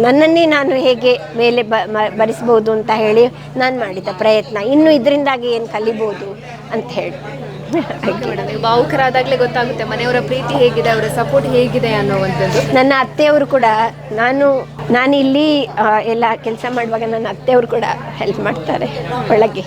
ನನ್ನನ್ನೇ ನಾನು ಹೇಗೆ ಮೇಲೆ ಬರಿಸ್ಬೋದು ಅಂತ ಹೇಳಿ ನಾನು ಮಾಡಿದ ಪ್ರಯತ್ನ. ಇನ್ನು ಇದರಿಂದಾಗಿ ಏನು ಕಲಿಬೋದು ಅಂತ ಹೇಳಿ. ಭಾವುಕರಾದಾಗಲೇ ಗೊತ್ತಾಗುತ್ತೆ ಮನೆಯವರ ಪ್ರೀತಿ ಹೇಗಿದೆ, ಅವರ ಸಪೋರ್ಟ್ ಹೇಗಿದೆ ಅನ್ನೋವಂಥದ್ದು. ನನ್ನ ಅತ್ತೆಯವರು ಕೂಡ, ನಾನಿಲ್ಲಿ ಎಲ್ಲ ಕೆಲಸ ಮಾಡುವಾಗ ನನ್ನ ಅತ್ತೆಯವರು ಕೂಡ ಹೆಲ್ಪ್ ಮಾಡ್ತಾರೆ ಒಳಗೆ.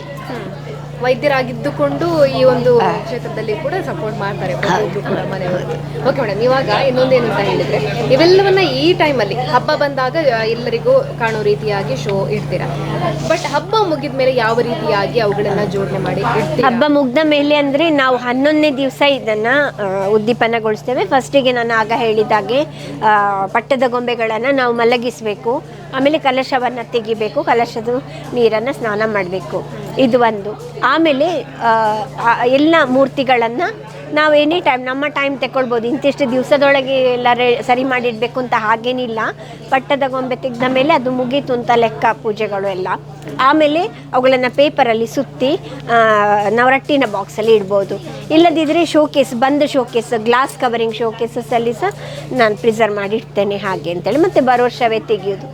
ವೈದ್ಯರಾಗಿದ್ದುಕೊಂಡು ಈ ಒಂದು ಕ್ಷೇತ್ರದಲ್ಲಿ ಕೂಡ ಸಪೋರ್ಟ್ ಮಾಡ್ತಾರೆ ಪ್ರತಿಯೊಬ್ಬರು ಕೂಡ ಮನೆಯವರು. ಓಕೆ ಮೇಡಮ್, ಇವಾಗ ಇನ್ನೊಂದೇನು ಅಂತ ಹೇಳಿದ್ರೆ, ಇವೆಲ್ಲವನ್ನ ಈ ಟೈಮಲ್ಲಿ ಹಬ್ಬ ಬಂದಾಗ ಎಲ್ಲರಿಗೂ ಕಾಣೋ ರೀತಿಯಾಗಿ ಶೋ ಇಡ್ತೀರಾ. ಬಟ್ ಹಬ್ಬ ಮುಗಿದ ಮೇಲೆ ಯಾವ ರೀತಿಯಾಗಿ ಅವುಗಳನ್ನ ಜೋಡಣೆ ಮಾಡಿ ಇಡ್ತೀರಾ? ಹಬ್ಬ ಮುಗ್ದ ಮೇಲೆ ಅಂದರೆ ನಾವು 11ನೇ ದಿವಸ ಇದನ್ನು ಉದ್ದೀಪನಗೊಳಿಸ್ತೇವೆ. ಫಸ್ಟಿಗೆ ನಾನು ಆಗ ಹೇಳಿದಾಗೆ ಪಟ್ಟದ ಗೊಂಬೆಗಳನ್ನು ನಾವು ಮಲಗಿಸಬೇಕು. ಆಮೇಲೆ ಕಲಶವನ್ನು ತೆಗಿಬೇಕು, ಕಲಶದ ನೀರನ್ನು ಸ್ನಾನ ಮಾಡಬೇಕು. ಇದು ಒಂದು. ಆಮೇಲೆ ಎಲ್ಲ ಮೂರ್ತಿಗಳನ್ನು ನಾವು ಎನಿ ಟೈಮ್ ನಮ್ಮ ಟೈಮ್ ತಗೊಳ್ಬೋದು. ಇಂತಿಷ್ಟು ದಿವಸದೊಳಗೆ ಎಲ್ಲ ಸರಿ ಮಾಡಿಡಬೇಕು ಅಂತ ಹಾಗೇನಿಲ್ಲ. ಪಟ್ಟದ ಗೊಂಬೆ ತೆಗೆದ ಮೇಲೆ ಅದು ಮುಗೀತು ಅಂತ ಲೆಕ್ಕ, ಪೂಜೆಗಳು ಎಲ್ಲ. ಆಮೇಲೆ ಅವುಗಳನ್ನು ಪೇಪರಲ್ಲಿ ಸುತ್ತಿ ನವರಟ್ಟಿನ ಬಾಕ್ಸಲ್ಲಿ ಇಡ್ಬೋದು. ಇಲ್ಲದಿದ್ದರೆ ಶೋಕೇಸ್, ಬಂದ್ ಶೋಕೇಸ್, ಗ್ಲಾಸ್ ಕವರಿಂಗ್ ಶೋಕೇಸಲ್ಲಿ ಸಹ ನಾನು ಪ್ರಿಸರ್ವ್ ಮಾಡಿ ಇಡ್ತೇನೆ ಹಾಗೆ ಅಂತೇಳಿ. ಮತ್ತು ಬರೋ ವರ್ಷವೇ ತೆಗೆಯೋದು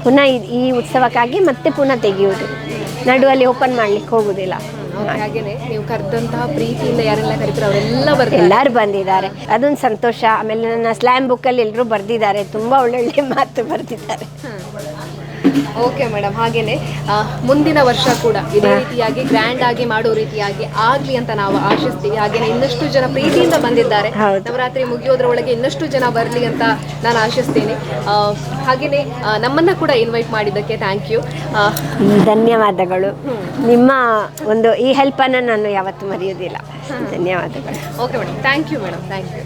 ಪುನಃ ಈ ಉತ್ಸವಕ್ಕಾಗಿ ಮತ್ತೆ ಪುನಃ ತೆಗೆಯುವುದು. ನಡುವಲ್ಲಿ ಓಪನ್ ಮಾಡ್ಲಿಕ್ಕೆ ಹೋಗುದಿಲ್ಲ. ಹಾಗೇನೆ ನೀವು ಕರೆದಂತಹ ಪ್ರೀತಿಯಿಂದ ಯಾರೆಲ್ಲ ಕರೀತಾರೆ ಅವರೆಲ್ಲ ಬರ್ತಾರೆ, ಎಲ್ಲರೂ ಬಂದಿದ್ದಾರೆ. ಅದೊಂದು ಸಂತೋಷ. ಆಮೇಲೆ ನನ್ನ ಸ್ಲ್ಯಾಮ್ ಬುಕ್ಕಲ್ಲಿ ಎಲ್ಲರೂ ಬರೆದಿದ್ದಾರೆ, ತುಂಬ ಒಳ್ಳೊಳ್ಳೆ ಮಾತು ಬರೆದಿದ್ದಾರೆ. ಓಕೆ ಮೇಡಮ್, ಹಾಗೇನೆ ಮುಂದಿನ ವರ್ಷ ಕೂಡ ಇದೇ ರೀತಿಯಾಗಿ ಗ್ರ್ಯಾಂಡ್ ಆಗಿ ಮಾಡೋ ರೀತಿಯಾಗಿ ಆಗ್ಲಿ ಅಂತ ನಾವು ಆಶಿಸ್ತೀವಿ. ಹಾಗೇನೆ ಇನ್ನಷ್ಟು ಜನ ಪ್ರೀತಿಯಿಂದ ಬಂದಿದ್ದಾರೆ. ನವರಾತ್ರಿ ಮುಗಿಯೋದ್ರೊಳಗೆ ಇನ್ನಷ್ಟು ಜನ ಬರಲಿ ಅಂತ ನಾನು ಆಶಿಸ್ತೀನಿ. ಹಾಗೇನೆ ನಮ್ಮನ್ನ ಕೂಡ ಇನ್ವೈಟ್ ಮಾಡಿದ್ದಕ್ಕೆ ಥ್ಯಾಂಕ್ ಯು. ಧನ್ಯವಾದಗಳು. ನಿಮ್ಮ ಒಂದು ಈ ಹೆಲ್ಪನ್ನು ನಾನು ಯಾವತ್ತೂ ಮರೆಯೋದಿಲ್ಲ. ಧನ್ಯವಾದಗಳು. Okay madam, thank you madam, thank you.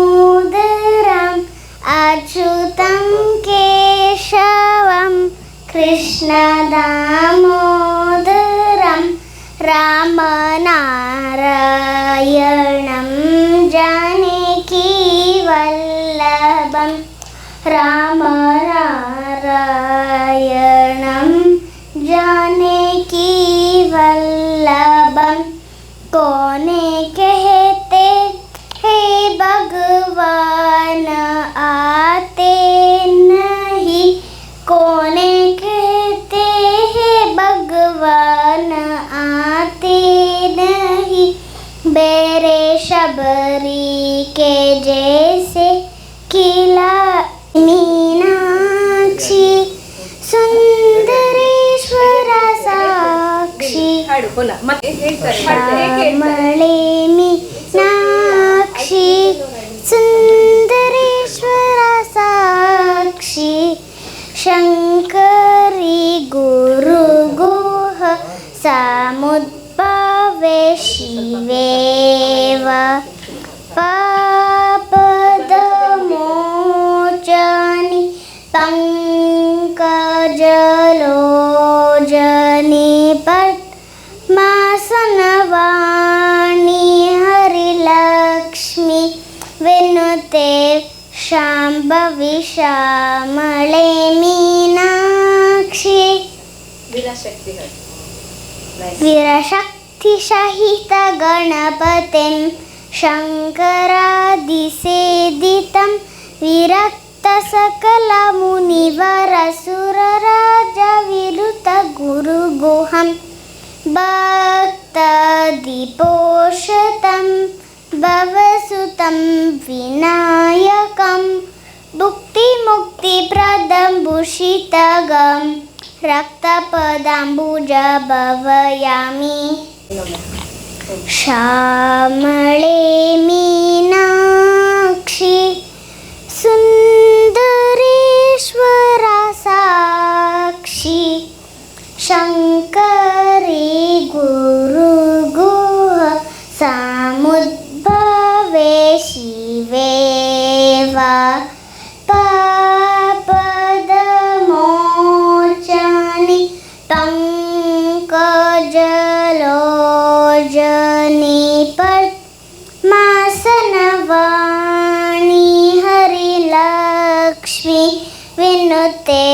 कृष्णदामोदरम् अच्युतं केशवं कृष्णदामोदरं रामनारायणं जानकीवल्लभं रामनारायणं जानकीवल्लभं कोने कहते हे भगवान आते नहीं, कोने कहते हैं भगवान आते नहीं, बेरे शबरी के जैसे खिला मीनाक्षी सुंदरेश्वर साक्षी श्यामले मीनाक्षी सुंदरेश्वर साक्षी शंकरी गुरु गुह समुद्भवे शिवेव पापदमोचनि पंकजलोचनि पद्मा वीरशक्तिसहितगणपतिं शङ्करादिसेदितं विरक्तसकलमुनिवरसुरराजविरुतगुरुगुहं भक्तदिपोषतं भवसुतं विनायकं भुक्तिमुक्तिप्रदं भूषितगं रक्तपदाम्बुजभवयामि श्यामळे मीनाक्षि सुन्दरेश्वरा साक्षि शङ्करी गुरुगुह समुद्भवे शिवे वा पापदमोचनि पङ्कजलोचनि पद्मासनवाणी हरिलक्ष्मी विनुते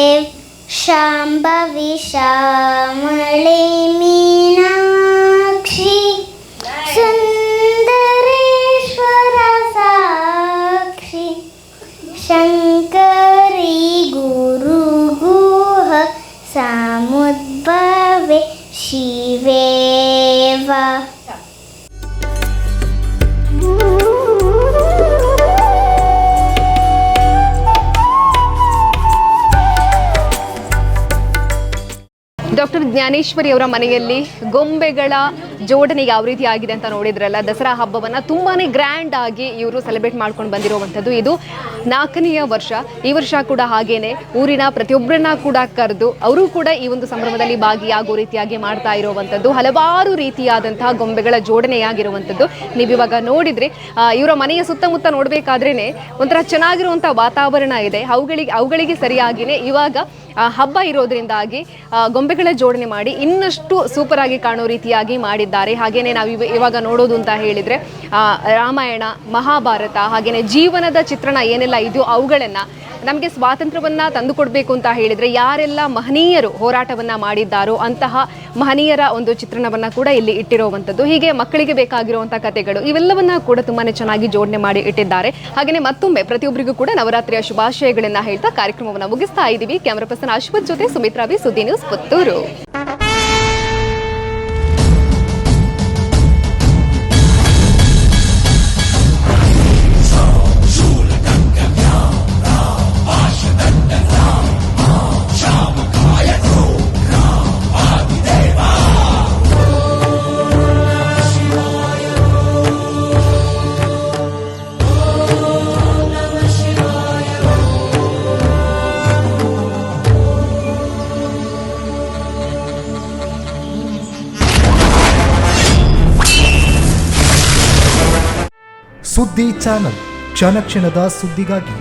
शाम्भवी श्यामळे मीनाक्षि सुन्दरेश्वरा साक्षि शङ्करी गुरुगुह समुद्भवे शिवे वा ಡಾಕ್ಟರ್ ಜ್ಞಾನೇಶ್ವರಿ ಅವರ ಮನೆಯಲ್ಲಿ ಗೊಂಬೆಗಳ ಜೋಡಣೆ ಯಾವ ರೀತಿ ಆಗಿದೆ ಅಂತ ನೋಡಿದ್ರಲ್ಲ. ದಸರಾ ಹಬ್ಬವನ್ನು ತುಂಬಾ ಗ್ರ್ಯಾಂಡ್ ಆಗಿ ಇವರು ಸೆಲೆಬ್ರೇಟ್ ಮಾಡ್ಕೊಂಡು ಬಂದಿರುವಂಥದ್ದು. ಇದು 4ನೆಯ ವರ್ಷ. ಈ ವರ್ಷ ಕೂಡ ಹಾಗೇನೆ ಊರಿನ ಪ್ರತಿಯೊಬ್ಬರನ್ನ ಕೂಡ ಕರೆದು ಅವರು ಕೂಡ ಈ ಒಂದು ಸಂಭ್ರಮದಲ್ಲಿ ಭಾಗಿಯಾಗೋ ರೀತಿಯಾಗಿ ಮಾಡ್ತಾ ಇರುವಂಥದ್ದು. ಹಲವಾರು ರೀತಿಯಾದಂತಹ ಗೊಂಬೆಗಳ ಜೋಡಣೆಯಾಗಿರುವಂಥದ್ದು ನೀವಿವಾಗ ನೋಡಿದ್ರಿ. ಇವರ ಮನೆಯ ಸುತ್ತಮುತ್ತ ನೋಡಬೇಕಾದ್ರೇ ಒಂಥರ ಚೆನ್ನಾಗಿರುವಂಥ ವಾತಾವರಣ ಇದೆ. ಅವುಗಳಿಗೆ ಸರಿಯಾಗಿಯೇ ಇವಾಗ ಹಬ್ಬ ಇರೋದ್ರಿಂದಾಗಿ ಗೊಂಬೆಗಳ ಜೋಡಣೆ ಮಾಡಿ ಇನ್ನಷ್ಟು ಸೂಪರ್ ಆಗಿ ಕಾಣೋ ರೀತಿಯಾಗಿ ಮಾಡಿದ್ದಾರೆ. ಹಾಗೇನೆ ನಾವು ಇವಾಗ ನೋಡೋದು ಅಂತ ಹೇಳಿದ್ರೆ ರಾಮಾಯಣ, ಮಹಾಭಾರತ, ಹಾಗೇನೆ ಜೀವನದ ಚಿತ್ರಣ ಏನೆಲ್ಲ ಇದೆಯೋ ಅವುಗಳನ್ನು ನಮಗೆ ಸ್ವಾತಂತ್ರ್ಯವನ್ನು ತಂದುಕೊಡ್ಬೇಕು ಅಂತ ಹೇಳಿದರೆ ಯಾರೆಲ್ಲ ಮಹನೀಯರು ಹೋರಾಟವನ್ನು ಮಾಡಿದ್ದಾರೋ ಅಂತಹ ಮಹನೀಯರ ಒಂದು ಚಿತ್ರಣವನ್ನು ಕೂಡ ಇಲ್ಲಿ ಇಟ್ಟಿರುವಂಥದ್ದು. ಹೀಗೆ ಮಕ್ಕಳಿಗೆ ಬೇಕಾಗಿರುವಂಥ ಕಥೆಗಳು ಇವೆಲ್ಲವನ್ನ ಕೂಡ ತುಂಬಾ ಚೆನ್ನಾಗಿ ಜೋಡಣೆ ಮಾಡಿ ಇಟ್ಟಿದ್ದಾರೆ. ಹಾಗೆಯೇ ಮತ್ತೊಮ್ಮೆ ಪ್ರತಿಯೊಬ್ಬರಿಗೂ ಕೂಡ ನವರಾತ್ರಿಯ ಶುಭಾಶಯಗಳನ್ನು ಹೇಳ್ತಾ ಕಾರ್ಯಕ್ರಮವನ್ನು ಮುಗಿಸ್ತಾ ಇದ್ದೀವಿ. ಕ್ಯಾಮರಾ ಪರ್ಸನ್ ಅಶ್ವಥ್ ಜೊತೆ ಸುಮಿತ್ರಾ ವಿ, ಸುದ್ದಿ ನ್ಯೂಸ್, ಪುತ್ತೂರು. ಸುದ್ದಿ ಚಾನಲ್, ಕ್ಷಣ ಕ್ಷಣದ ಸುದ್ದಿಗಾಗಿ.